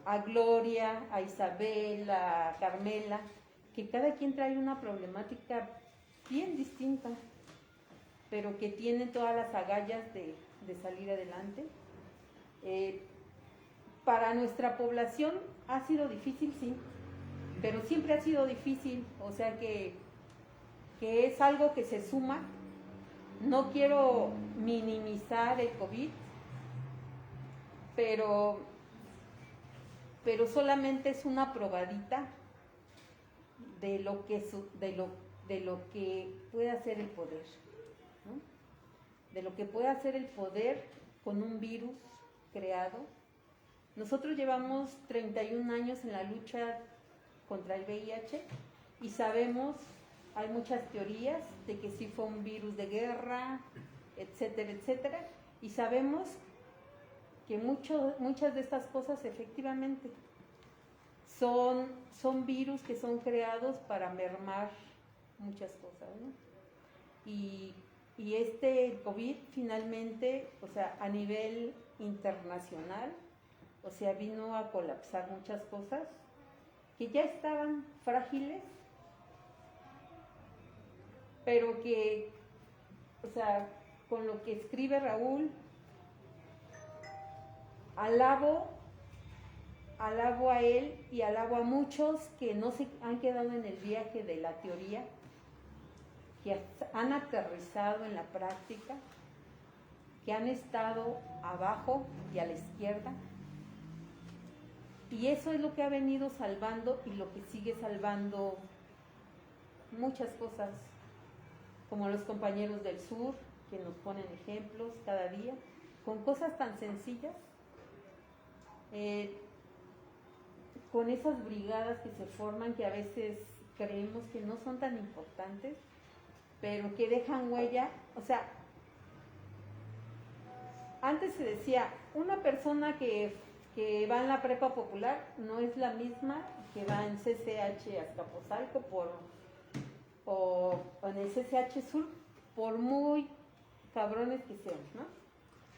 a Gloria, a Isabel, a Carmela, que cada quien trae una problemática bien distinta, pero que tienen todas las agallas de salir adelante. Para nuestra población ha sido difícil, sí, pero siempre ha sido difícil, o sea que es algo que se suma. No quiero minimizar el COVID, pero solamente es una probadita de lo que puede hacer el poder, ¿no? De lo que puede hacer el poder con un virus creado Nosotros llevamos 31 años en la lucha contra el VIH y sabemos, hay muchas teorías de que sí fue un virus de guerra, etcétera, etcétera, y sabemos que muchas de estas cosas efectivamente son virus que son creados para mermar muchas cosas, ¿no? Y este COVID finalmente, o sea, a nivel internacional, o sea, vino a colapsar muchas cosas que ya estaban frágiles, pero que, o sea, con lo que escribe Raúl, alabo a él y alabo a muchos que no se han quedado en el viaje de la teoría, que han aterrizado en la práctica, que han estado abajo y a la izquierda. Y eso es lo que ha venido salvando y lo que sigue salvando muchas cosas, como los compañeros del sur, que nos ponen ejemplos cada día, con cosas tan sencillas, con esas brigadas que se forman que a veces creemos que no son tan importantes, pero que dejan huella. O sea, antes se decía, una persona que va en la prepa popular no es la misma que va en CCH Azcapotzalco o en el CCH Sur, por muy cabrones que sean, ¿no?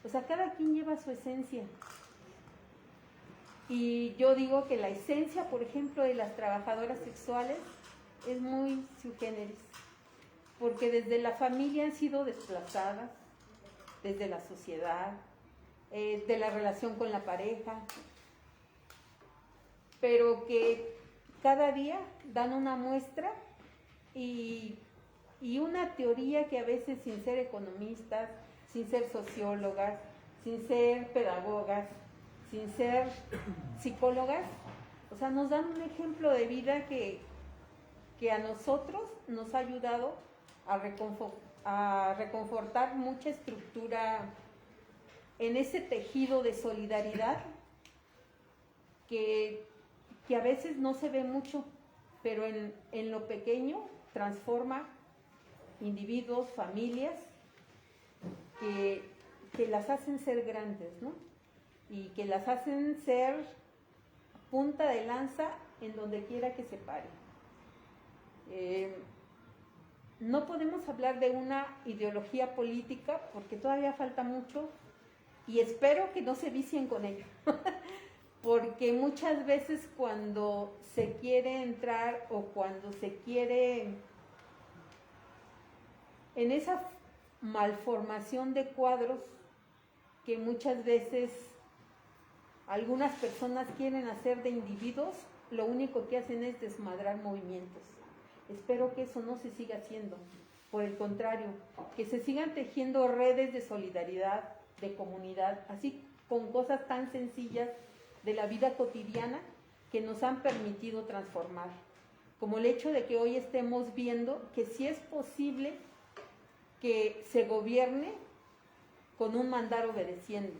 O sea, cada quien lleva su esencia. Y yo digo que la esencia, por ejemplo, de las trabajadoras sexuales es muy sui generis, porque desde la familia han sido desplazadas, desde la sociedad, de la relación con la pareja, pero que cada día dan una muestra y una teoría que a veces, sin ser economistas, sin ser sociólogas, sin ser pedagogas, sin ser psicólogas, o sea, nos dan un ejemplo de vida que a nosotros nos ha ayudado a reconfortar mucha estructura en ese tejido de solidaridad que a veces no se ve mucho, pero en lo pequeño transforma individuos, familias, que las hacen ser grandes, ¿no? Y que las hacen ser punta de lanza en donde quiera que se pare. No podemos hablar de una ideología política porque todavía falta mucho y espero que no se vicien con ello. Porque muchas veces cuando se quiere entrar o cuando se quiere en esa malformación de cuadros que muchas veces algunas personas quieren hacer de individuos, lo único que hacen es desmadrar movimientos. Espero que eso no se siga haciendo. Por el contrario, que se sigan tejiendo redes de solidaridad, de comunidad, así con cosas tan sencillas de la vida cotidiana que nos han permitido transformar. Como el hecho de que hoy estemos viendo que sí es posible que se gobierne con un mandar obedeciendo,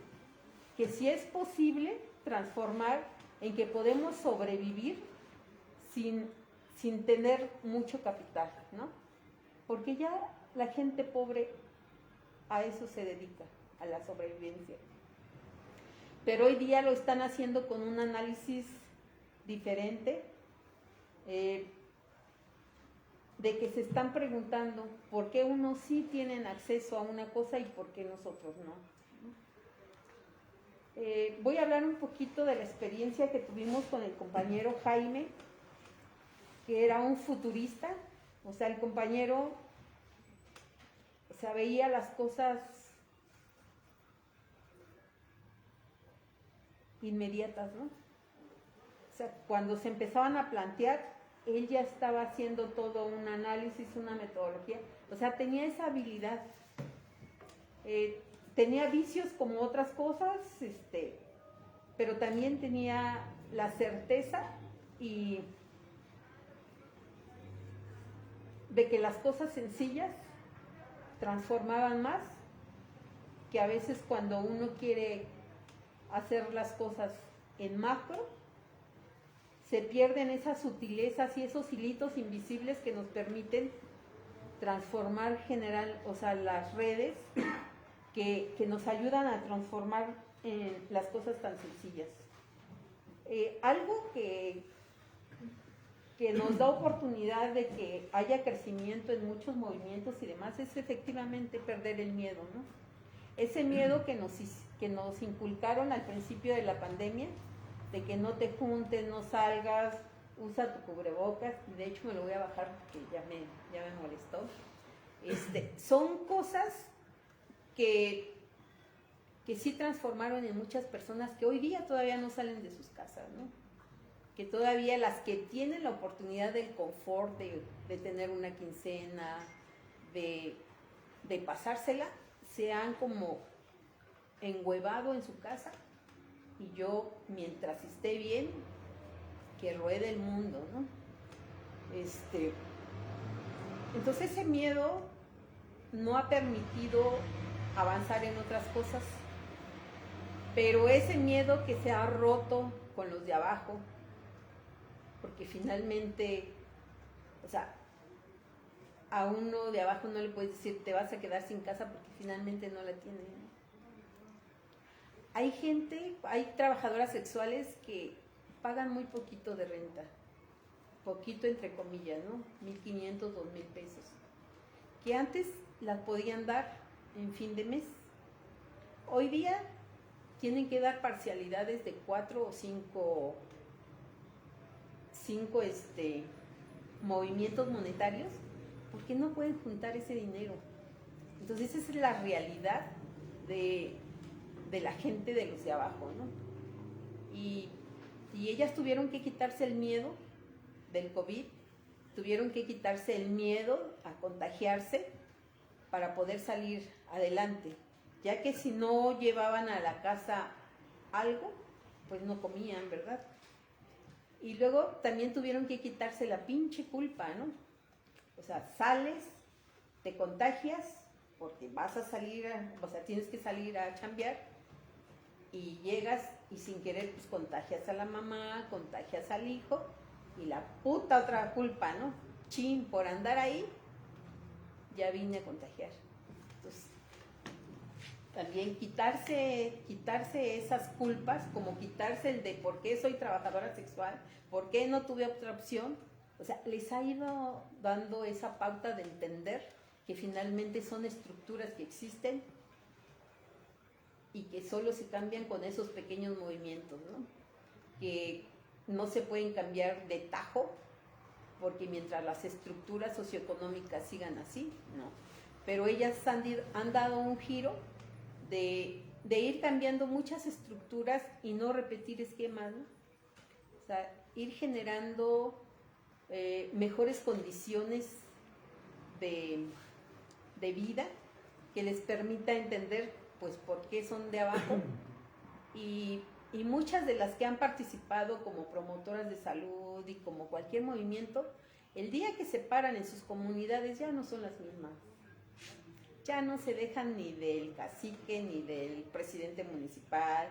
que sí es posible transformar en que podemos sobrevivir sin tener mucho capital, ¿no? Porque ya la gente pobre a eso se dedica, a la sobrevivencia. Pero hoy día lo están haciendo con un análisis diferente, de que se están preguntando por qué unos sí tienen acceso a una cosa y por qué nosotros no. Voy a hablar un poquito de la experiencia que tuvimos con el compañero Jaime, que era un futurista. O sea, el compañero, o sea, veía las cosas inmediatas, ¿no? O sea, cuando se empezaban a plantear, él ya estaba haciendo todo un análisis, una metodología. O sea, tenía esa habilidad. Tenía vicios como otras cosas, pero también tenía la certeza y de que las cosas sencillas transformaban más que a veces cuando uno quiere hacer las cosas en macro, se pierden esas sutilezas y esos hilitos invisibles que nos permiten transformar o sea, las redes que nos ayudan a transformar las cosas tan sencillas. Algo que nos da oportunidad de que haya crecimiento en muchos movimientos y demás es efectivamente perder el miedo, ¿no? Ese miedo que nos inculcaron al principio de la pandemia, de que no te juntes, no salgas, usa tu cubrebocas, y de hecho me lo voy a bajar porque ya me molestó. Son cosas que sí transformaron en muchas personas que hoy día todavía no salen de sus casas, ¿no? Que todavía las que tienen la oportunidad del confort de tener una quincena, de pasársela, se han como enhuevado en su casa, y yo, mientras esté bien, que ruede el mundo, ¿no? Entonces ese miedo no ha permitido avanzar en otras cosas, pero ese miedo que se ha roto con los de abajo, porque finalmente, o sea, a uno de abajo no le puedes decir te vas a quedar sin casa porque finalmente no la tiene, ¿no? Hay trabajadoras sexuales que pagan muy poquito de renta, poquito entre comillas, ¿no? 1,500, 2,000 pesos, que antes las podían dar en fin de mes. Hoy día tienen que dar parcialidades de 4 o 5 movimientos monetarios porque no pueden juntar ese dinero. Entonces esa es la realidad de la gente de los de abajo, ¿no? Y ellas tuvieron que quitarse el miedo del COVID, tuvieron que quitarse el miedo a contagiarse para poder salir adelante, ya que si no llevaban a la casa algo, pues no comían, ¿verdad? Y luego también tuvieron que quitarse la pinche culpa, ¿no? O sea, sales, te contagias, porque vas a salir, o sea, tienes que salir a chambear, y llegas y sin querer pues contagias a la mamá, contagias al hijo, y la puta otra culpa, ¿no? Chin, por andar ahí, ya vine a contagiar. Entonces, también quitarse esas culpas, como quitarse el de por qué soy trabajadora sexual, por qué no tuve otra opción. O sea, les ha ido dando esa pauta de entender que finalmente son estructuras que existen y que solo se cambian con esos pequeños movimientos, ¿no? Que no se pueden cambiar de tajo, porque mientras las estructuras socioeconómicas sigan así, no. Pero ellas han dado un giro de ir cambiando muchas estructuras y no repetir esquemas, ¿no? O sea, ir generando mejores condiciones de vida que les permita entender pues por qué son de abajo, y muchas de las que han participado como promotoras de salud y como cualquier movimiento, el día que se paran en sus comunidades ya no son las mismas, ya no se dejan ni del cacique, ni del presidente municipal,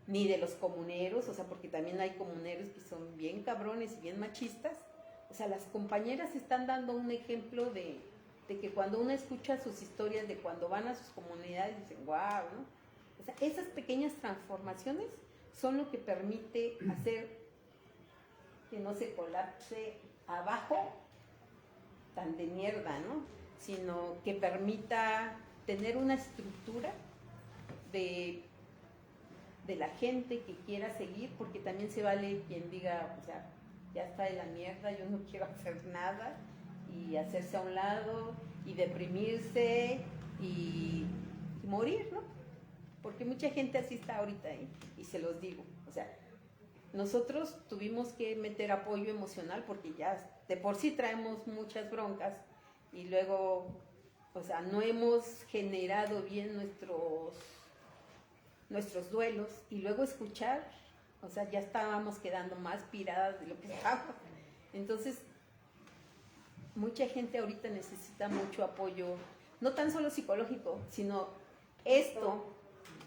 ni de los comuneros, o sea, porque también hay comuneros que son bien cabrones y bien machistas. O sea, las compañeras están dando un ejemplo de que cuando uno escucha sus historias de cuando van a sus comunidades, dicen, wow, ¿no? O sea, esas pequeñas transformaciones son lo que permite hacer que no se colapse abajo tan de mierda, ¿no? Sino que permita tener una estructura de la gente que quiera seguir, porque también se vale quien diga, o sea, ya está de la mierda, yo no quiero hacer nada, y hacerse a un lado, y deprimirse, y morir, ¿no? Porque mucha gente así está ahorita, ¿eh? Y se los digo, o sea, nosotros tuvimos que meter apoyo emocional porque ya de por sí traemos muchas broncas, y luego, o sea, no hemos generado bien nuestros duelos, y luego escuchar, o sea, ya estábamos quedando más piradas de lo que estábamos. Entonces, mucha gente ahorita necesita mucho apoyo, no tan solo psicológico, sino esto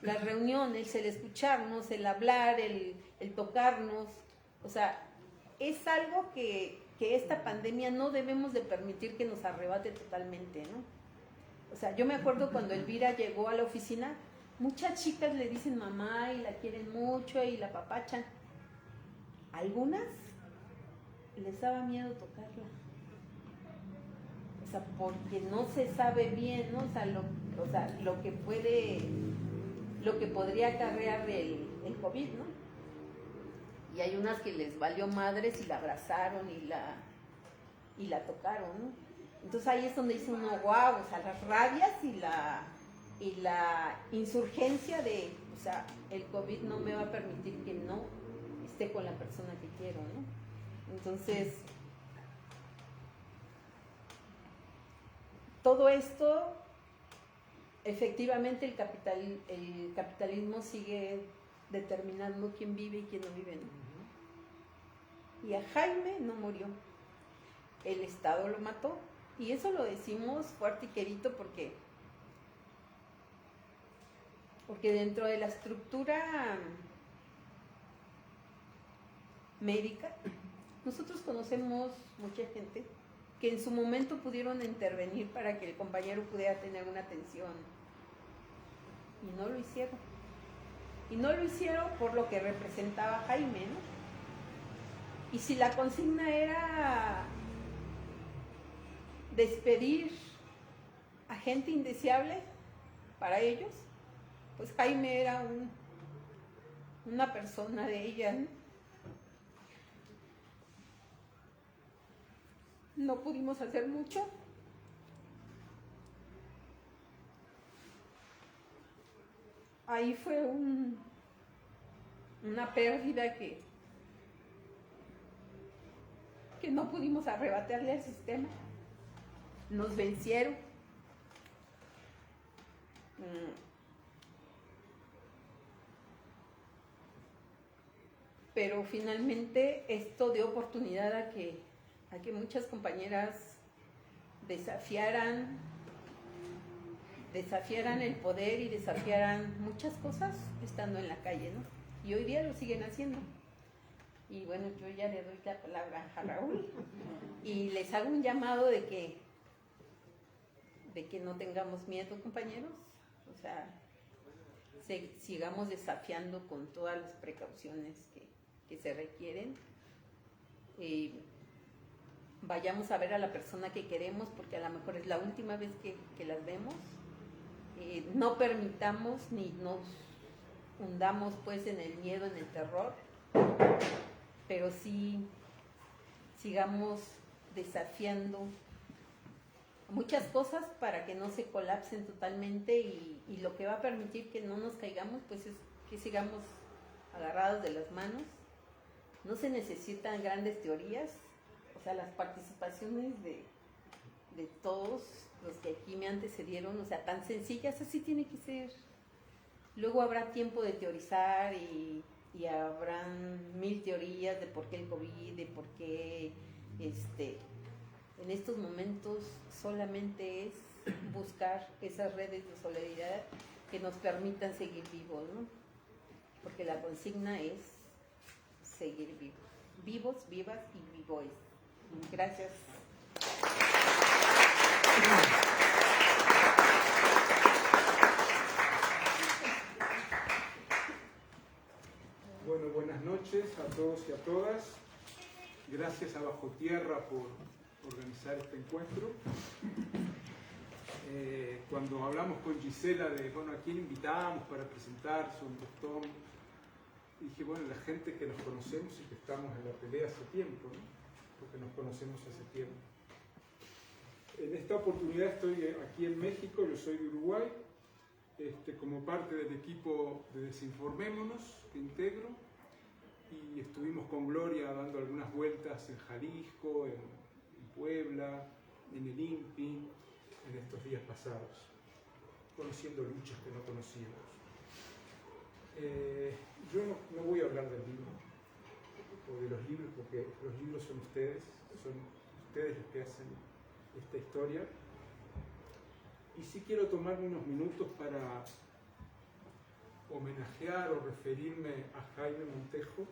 las reuniones, el escucharnos, el hablar, el tocarnos, o sea, es algo que esta pandemia no debemos de permitir que nos arrebate totalmente, ¿no? O sea, yo me acuerdo cuando Elvira llegó a la oficina, muchas chicas le dicen mamá y la quieren mucho y la apapachan. Algunas les daba miedo tocarla. O sea, porque no se sabe bien, ¿no? O sea, lo que podría acarrear el COVID, ¿no? Y hay unas que les valió madres y la abrazaron y la tocaron, ¿no? Entonces ahí es donde dice uno, wow, o sea, las rabias y la insurgencia de, o sea, el COVID no me va a permitir que no esté con la persona que quiero, ¿no? Entonces, todo esto, efectivamente el capitalismo sigue determinando quién vive y quién no vive, ¿no? Y a Jaime no murió, el Estado lo mató. Y eso lo decimos fuerte y querido porque dentro de la estructura médica, nosotros conocemos mucha gente que en su momento pudieron intervenir para que el compañero pudiera tener una atención y no lo hicieron. Y no lo hicieron por lo que representaba Jaime, ¿no? Y si la consigna era despedir a gente indeseable para ellos, pues Jaime era una persona de ella, ¿no? No pudimos hacer mucho. Ahí fue una pérdida que no pudimos arrebatarle al sistema. Nos vencieron. Pero finalmente esto dio oportunidad a que muchas compañeras desafiaran el poder y desafiaran muchas cosas estando en la calle, ¿no? Y hoy día lo siguen haciendo. Y bueno, yo ya le doy la palabra a Raúl y les hago un llamado de que no tengamos miedo, compañeros. O sea, sigamos desafiando con todas las precauciones que se requieren. Vayamos a ver a la persona que queremos porque a lo mejor es la última vez que las vemos. No permitamos ni nos hundamos pues en el miedo, en el terror, pero sí sigamos desafiando muchas cosas para que no se colapsen totalmente y lo que va a permitir que no nos caigamos pues es que sigamos agarrados de las manos. No se necesitan grandes teorías, o sea, las participaciones de todos los que aquí me antecedieron, o sea, tan sencillas, así tiene que ser. Luego habrá tiempo de teorizar y habrán 1000 teorías de por qué el COVID, de por qué en estos momentos solamente es buscar esas redes de solidaridad que nos permitan seguir vivos, ¿no? Porque la consigna es seguir vivos, vivos, vivas y vivoes. Gracias. Bueno, buenas noches a todos y a todas. Gracias a Bajo Tierra por organizar este encuentro. Cuando hablamos con Gisela de, bueno, ¿a quién invitamos para presentar su doctor? Dije, bueno, la gente que nos conocemos y que estamos en la pelea hace tiempo, ¿no? Porque nos conocemos hace tiempo. En esta oportunidad estoy aquí en México, yo soy de Uruguay, como parte del equipo de Desinformémonos que integro, y estuvimos con Gloria dando algunas vueltas en Jalisco, en Puebla, en el INPI, en estos días pasados, conociendo luchas que no conocíamos. Yo no voy a hablar del libro, o de los libros, porque los libros son ustedes los que hacen esta historia. Y sí quiero tomarme unos minutos homenajear o referirme a Jaime Montejo.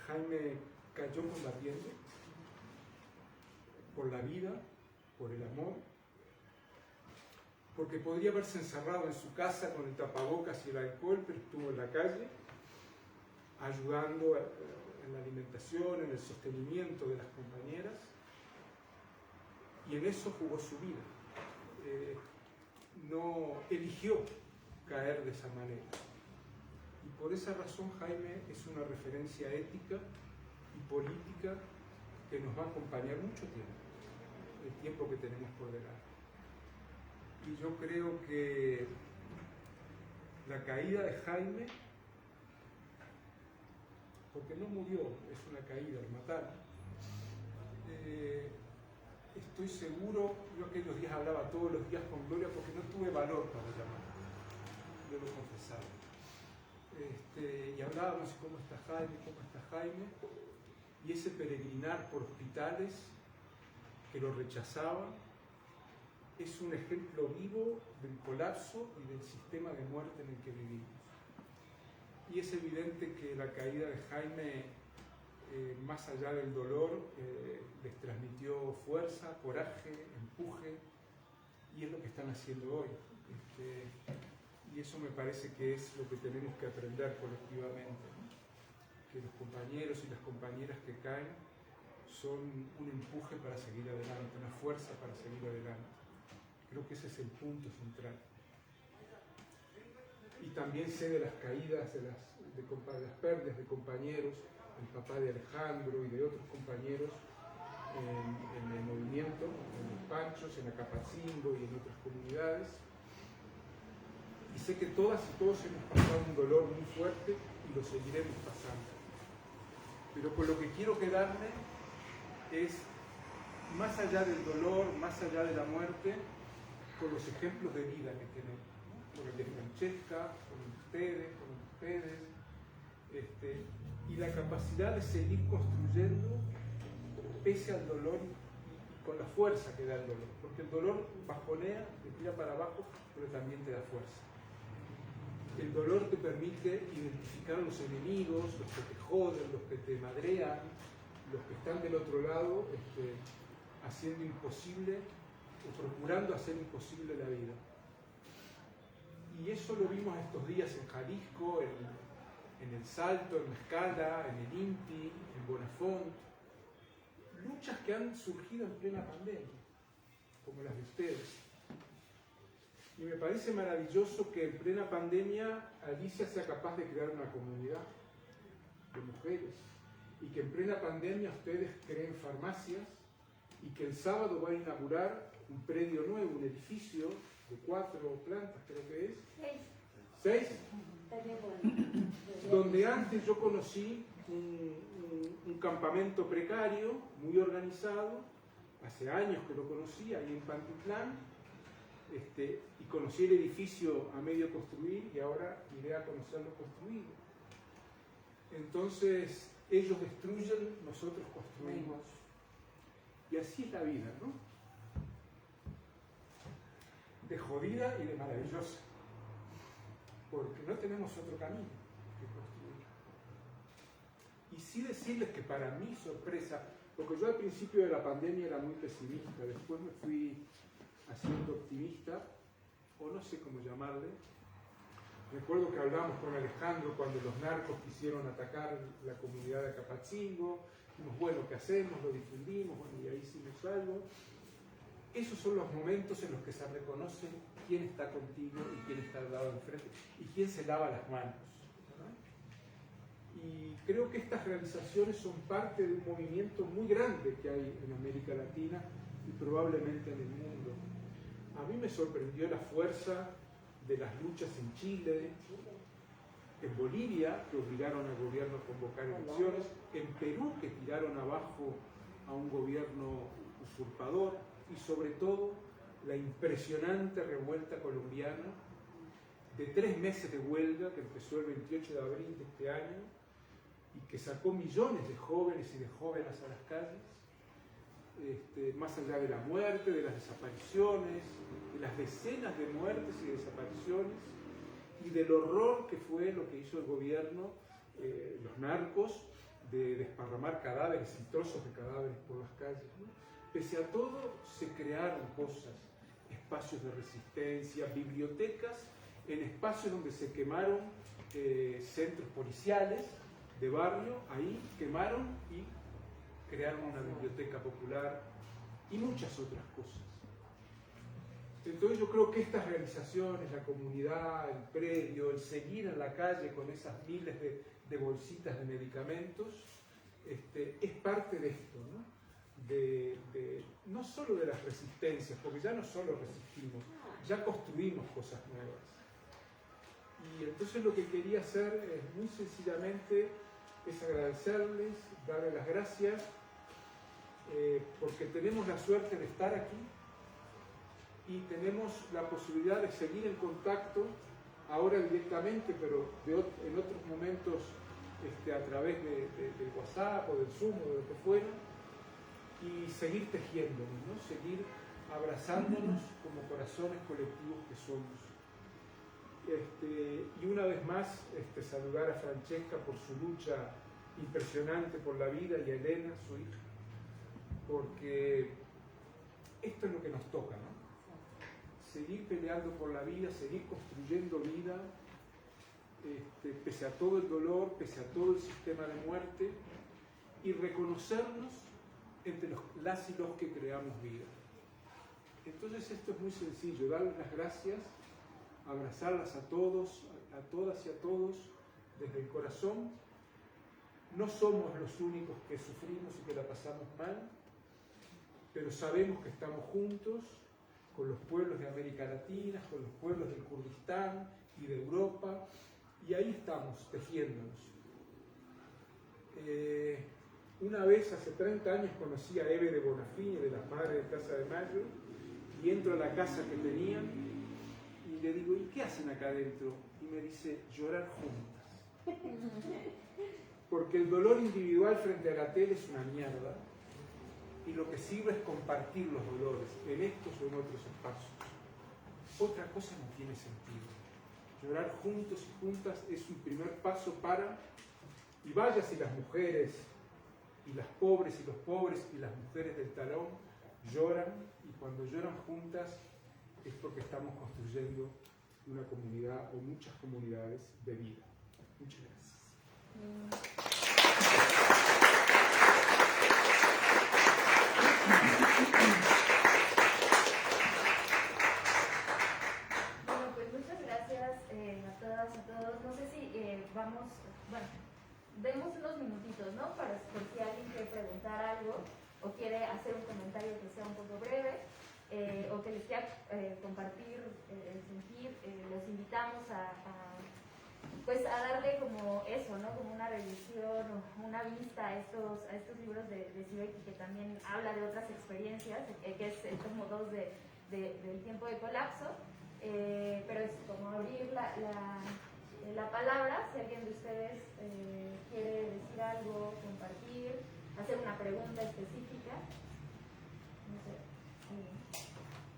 Jaime cayó combatiendo por la vida, por el amor, porque podría haberse encerrado en su casa con el tapabocas y el alcohol, pero estuvo en la calle ayudando en la alimentación, en el sostenimiento de las compañeras, y en eso jugó su vida. No eligió caer de esa manera. Y por esa razón Jaime es una referencia ética y política que nos va a acompañar mucho tiempo, el tiempo que tenemos por delante. Y yo creo que la caída de Jaime, porque no murió, es una caída, lo mataron, estoy seguro, yo aquellos días hablaba todos los días con Gloria porque no tuve valor para llamar, yo lo confesaba. Y hablábamos cómo está Jaime, y ese peregrinar por hospitales que lo rechazaban es un ejemplo vivo del colapso y del sistema de muerte en el que vivimos. Y es evidente que la caída de Jaime, más allá del dolor, les transmitió fuerza, coraje, empuje, y es lo que están haciendo hoy. Y eso me parece que es lo que tenemos que aprender colectivamente, ¿no? Que los compañeros y las compañeras que caen son un empuje para seguir adelante, una fuerza para seguir adelante. Creo que ese es el punto central. Y también sé de las caídas, de las pérdidas de compañeros, el papá de Alejandro y de otros compañeros en el movimiento, en los Panchos, en Acapacingo y en otras comunidades. Y sé que todas y todos hemos pasado un dolor muy fuerte y lo seguiremos pasando. Pero con lo que quiero quedarme es, más allá del dolor, más allá de la muerte, con los ejemplos de vida que tenemos, ¿no? Con el de Francesca, con ustedes, y la capacidad de seguir construyendo pese al dolor y con la fuerza que da el dolor, porque el dolor bajonea, te tira para abajo, pero también te da fuerza. El dolor te permite identificar a los enemigos, los que te joden, los que te madrean, los que están del otro lado haciendo imposible o procurando hacer imposible la vida. Y eso lo vimos estos días en Jalisco, en El Salto, en Mezcala, en el INPI, en Bonafont. Luchas que han surgido en plena pandemia, como las de ustedes. Y me parece maravilloso que en plena pandemia Alicia sea capaz de crear una comunidad de mujeres y que en plena pandemia ustedes creen farmacias y que el sábado va a inaugurar un predio nuevo, un edificio de 4 plantas, creo que es. 6. Donde antes yo conocí un campamento precario, muy organizado, hace años que lo conocí, ahí en Pantitlán, y conocí el edificio a medio construir y ahora iré a conocerlo construido. Entonces, ellos destruyen, nosotros construimos. Y así es la vida, ¿no? De jodida y de maravillosa. Porque no tenemos otro camino que construir. Y sí decirles que para mi sorpresa, porque yo al principio de la pandemia era muy pesimista, después me fui haciendo optimista, o no sé cómo llamarle. Recuerdo que hablamos con Alejandro cuando los narcos quisieron atacar la comunidad de Acapatzingo, dijimos, bueno, ¿qué hacemos? Lo difundimos, bueno, y ahí hicimos algo. Esos son los momentos en los que se reconoce quién está contigo y quién está al lado de enfrente y quién se lava las manos, ¿no? Y creo que estas realizaciones son parte de un movimiento muy grande que hay en América Latina y probablemente en el mundo. A mí me sorprendió la fuerza de las luchas en Chile, en Bolivia, que obligaron al gobierno a convocar elecciones, en Perú, que tiraron abajo a un gobierno usurpador, y sobre todo la impresionante revuelta colombiana de 3 meses de huelga que empezó el 28 de abril de este año y que sacó millones de jóvenes y de jóvenes a las calles, más allá de la muerte, de las desapariciones, de las decenas de muertes y desapariciones, y del horror que fue lo que hizo el gobierno, los narcos, de desparramar cadáveres y trozos de cadáveres por las calles, ¿no? Pese a todo, se crearon cosas, espacios de resistencia, bibliotecas, en espacios donde se quemaron centros policiales de barrio, ahí quemaron y crearon una biblioteca popular y muchas otras cosas. Entonces yo creo que estas realizaciones, la comunidad, el predio, el seguir en la calle con esas miles de bolsitas de medicamentos, es parte de esto, ¿no? No solo de las resistencias, porque ya no solo resistimos, ya construimos cosas nuevas. Y entonces lo que quería hacer es muy sencillamente es agradecerles, darles las gracias, porque tenemos la suerte de estar aquí y tenemos la posibilidad de seguir en contacto, ahora directamente, pero en otros momentos a través del WhatsApp o del Zoom o de lo que fuera, y seguir tejiéndonos, ¿no? Seguir abrazándonos como corazones colectivos que somos. Y una vez más saludar a Francesca por su lucha impresionante por la vida y a Elena, su hija, porque esto es lo que nos toca, ¿no? Seguir peleando por la vida, seguir construyendo vida, pese a todo el dolor, pese a todo el sistema de muerte, y reconocernos entre las y los que creamos vida. Entonces esto es muy sencillo, darles las gracias, abrazarlas a todos, a todas y a todos desde el corazón. No somos los únicos que sufrimos y que la pasamos mal, pero sabemos que estamos juntos con los pueblos de América Latina, con los pueblos del Kurdistán y de Europa, y ahí estamos tejiéndonos. Una vez, hace 30 años, conocí a Eve de Bonafini, de las Madres de Plaza de Mayo, y entro a la casa que tenían y le digo, ¿y qué hacen acá adentro? Y me dice, llorar juntas. Porque el dolor individual frente a la tele es una mierda, y lo que sirve es compartir los dolores, en estos o en otros espacios. Otra cosa no tiene sentido. Llorar juntos y juntas es un primer paso para, y vaya si las mujeres, y las pobres y los pobres y las mujeres del talón lloran, y cuando lloran juntas es porque estamos construyendo una comunidad o muchas comunidades de vida. Muchas gracias. Bueno, pues muchas gracias a todas, a todos. No sé si demos unos minutitos, ¿no? Por si alguien quiere preguntar algo o quiere hacer un comentario que sea un poco breve o que les quiera compartir el sentir. Los invitamos a darle como eso, ¿no? Como una revisión o una vista a estos libros de Sibeki, que también habla de otras experiencias, que es como dos del tiempo de colapso, pero es como abrir la palabra, si alguien de ustedes quiere decir algo, compartir, hacer una pregunta específica, no sé,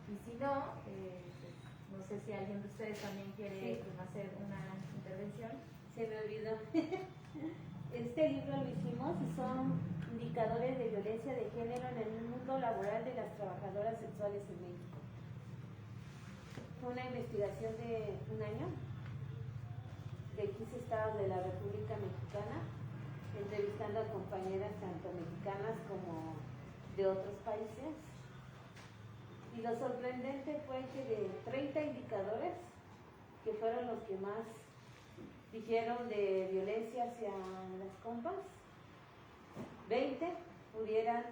y si no, pues, no sé si alguien de ustedes también quiere hacer una intervención. Se me olvidó. Este libro lo hicimos y son indicadores de violencia de género en el mundo laboral de las trabajadoras sexuales en México. Fue una investigación de un año de 15 estados de la República Mexicana, entrevistando a compañeras tanto mexicanas como de otros países. Y lo sorprendente fue que de 30 indicadores, que fueron los que más dijeron de violencia hacia las compas, 20 pudieran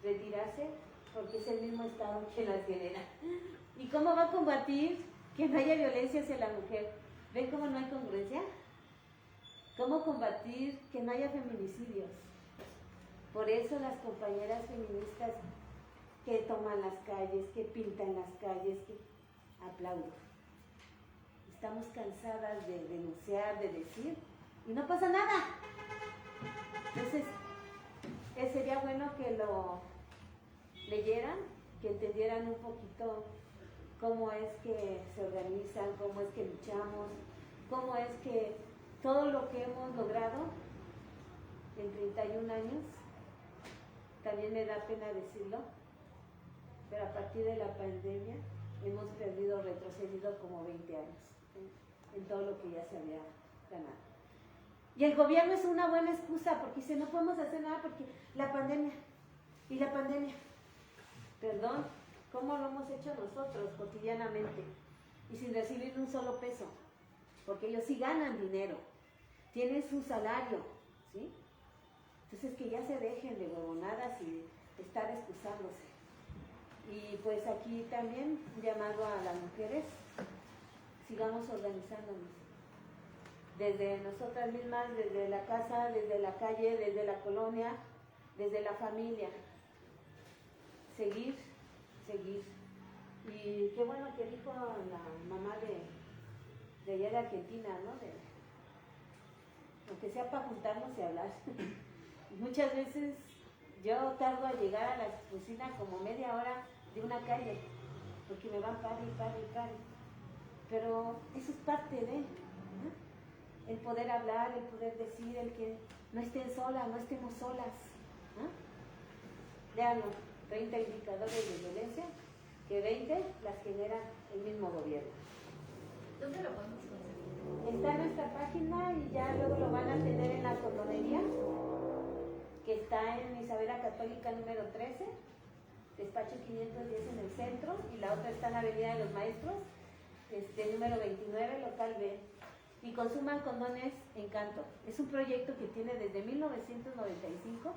retirarse porque es el mismo Estado que las genera. ¿Y cómo va a combatir que no haya violencia hacia la mujer? ¿Ven cómo no hay congruencia? ¿Cómo combatir que no haya feminicidios? Por eso las compañeras feministas que toman las calles, que pintan las calles, que aplauden. Estamos cansadas de denunciar, de decir, y no pasa nada. Entonces, sería bueno que lo leyeran, que entendieran un poquito cómo es que se organizan, cómo es que luchamos, cómo es que todo lo que hemos logrado en 31 años, también me da pena decirlo, pero a partir de la pandemia hemos retrocedido como 20 años en todo lo que ya se había ganado. Y el gobierno es una buena excusa porque dice, no podemos hacer nada porque la pandemia, y la pandemia. Perdón, ¿cómo lo hemos hecho nosotros cotidianamente? Y sin recibir un solo peso, porque ellos sí ganan dinero, tienen su salario, ¿sí? Entonces que ya se dejen de huevonadas y estar excusándose. Y pues aquí también un llamado a las mujeres, sigamos organizándonos. Desde nosotras mismas, desde la casa, desde la calle, desde la colonia, desde la familia. Seguir. Y qué bueno que dijo la mamá de allá de Argentina, ¿no? Aunque sea para juntarnos y hablar. Muchas veces yo tardo a llegar a la oficina como media hora de una calle, porque me van pare. Pero eso es parte de, ¿no? El poder hablar, el poder decir, el que no estén solas, no estemos solas, ¿no? Veanlo, 30 indicadores de violencia, que 20 las genera el mismo gobierno. ¿Dónde lo podemos conseguir? Está en nuestra página y ya luego lo van a tener en la condonería, que está en Isabela Católica número 13, despacho 510 en el centro, y la otra está en la Avenida de los Maestros, número 29, local B. Y Consuman Condones Encanto. Es un proyecto que tiene desde 1995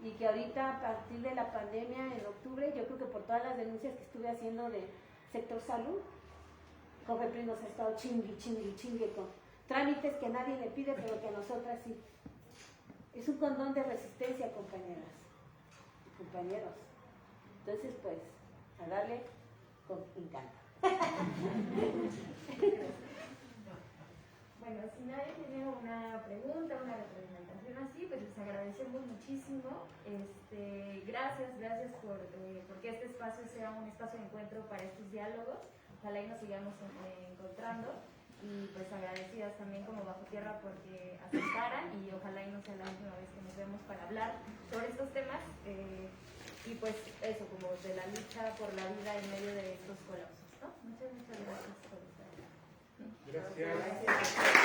y que ahorita a partir de la pandemia en octubre, yo creo que por todas las denuncias que estuve haciendo del sector salud, COFEPRIS nos ha estado chingue con trámites que nadie le pide, pero que a nosotras sí. Es un condón de resistencia, compañeras y compañeros. Entonces, pues, a darle con encanto. Bueno, si nadie tiene una pregunta, una retroalimentación así, pues les agradecemos muchísimo. Gracias porque este espacio sea un espacio de encuentro para estos diálogos. Ojalá y nos sigamos encontrando. Y pues agradecidas también como Bajo Tierra porque aceptaran, y ojalá y no sea la última vez que nos vemos para hablar sobre estos temas. Y pues eso, como de la lucha por la vida en medio de estos colapsos, ¿no? Muchas gracias por estar aquí. Gracias.